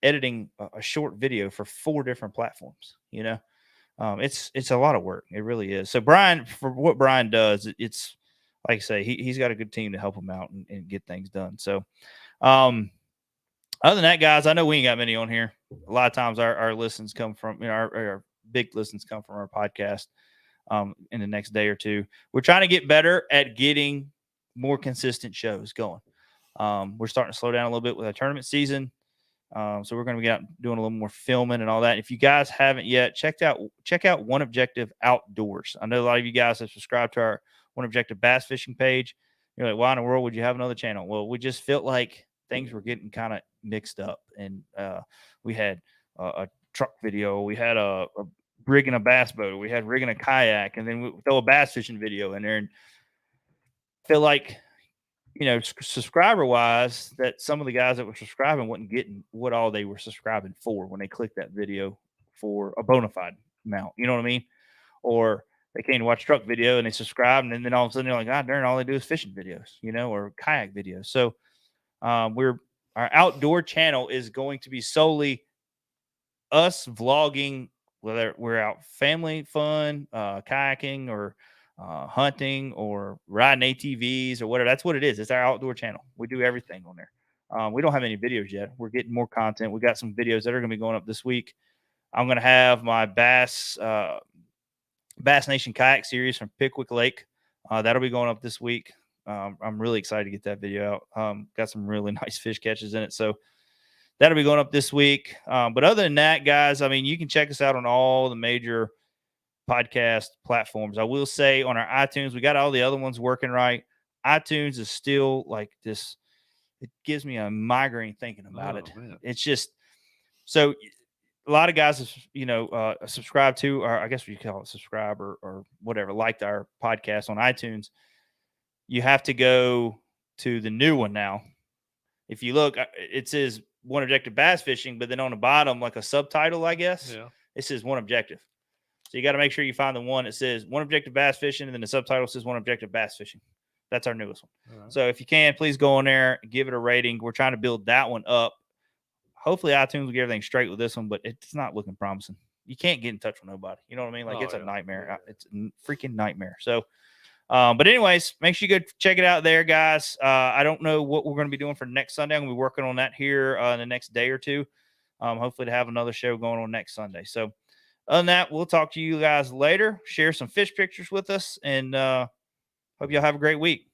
Speaker 4: editing a short video for 4 different platforms. It's a lot of work. It really is. So Brian, for what Brian does, it's like I say, he's got a good team to help him out and get things done. So, other than that, guys, I know we ain't got many on here. A lot of times our listens come from, our big listens come from our podcast in the next day or two. We're trying to get better at getting more consistent shows going. We're starting to slow down a little bit with our tournament season. So we're going to be out doing a little more filming and all that. If you guys haven't yet, check out One Objective Outdoors. I know a lot of you guys have subscribed to our One Objective Bass Fishing page. You're like, why in the world would you have another channel? Well, we just felt like things were getting kind of mixed up. And we had a truck video. We had a rigging a bass boat. We had rigging a kayak. And then we throw a bass fishing video in there. And feel like, subscriber-wise, that some of the guys that were subscribing wasn't getting what all they were subscribing for when they clicked that video for a bona fide amount. You know what I mean? Or they came to watch truck video and they subscribed, and then all of a sudden they're like, God darn, all they do is fishing videos, or kayak videos. So our outdoor channel is going to be solely us vlogging, whether we're out family fun, kayaking or hunting or riding ATVs or whatever. That's what it is. It's our outdoor channel. We do everything on there. We don't have any videos yet. We're getting more content. We got some videos that are going to be going up this week. I'm going to have my Bass Nation kayak series from Pickwick Lake. That'll be going up this week. I'm really excited to get that video out. Got some really nice fish catches in it. So that'll be going up this week. But other than that, guys, I mean, you can check us out on all the major podcast platforms. I will say on our iTunes, we got all the other ones working right. iTunes is still like this. It gives me a migraine thinking about it. Man. It's just so a lot of guys, subscribe to, or I guess we call it subscribe or whatever, liked our podcast on iTunes. You have to go to the new one now. If you look, it says One Objective Bass Fishing, but then on the bottom, like a subtitle, I guess, it says One Objective. So you got to make sure you find the one that says One Objective Bass Fishing, and then the subtitle says One Objective Bass Fishing. That's our newest one.
Speaker 6: All right.
Speaker 4: So if you can, please go on there, give it a rating. We're trying to build that one up. Hopefully iTunes will get everything straight with this one, but it's not looking promising. You can't get in touch with nobody. You know what I mean? Like,
Speaker 6: Oh,
Speaker 4: it's a
Speaker 6: yeah.
Speaker 4: nightmare.
Speaker 6: Yeah.
Speaker 4: It's a freaking nightmare. So, but anyways, make sure you go check it out there, guys. I don't know what we're going to be doing for next Sunday. I'm going to be working on that here in the next day or two. Hopefully to have another show going on next Sunday. So other than that, we'll talk to you guys later. Share some fish pictures with us, and hope y'all have a great week.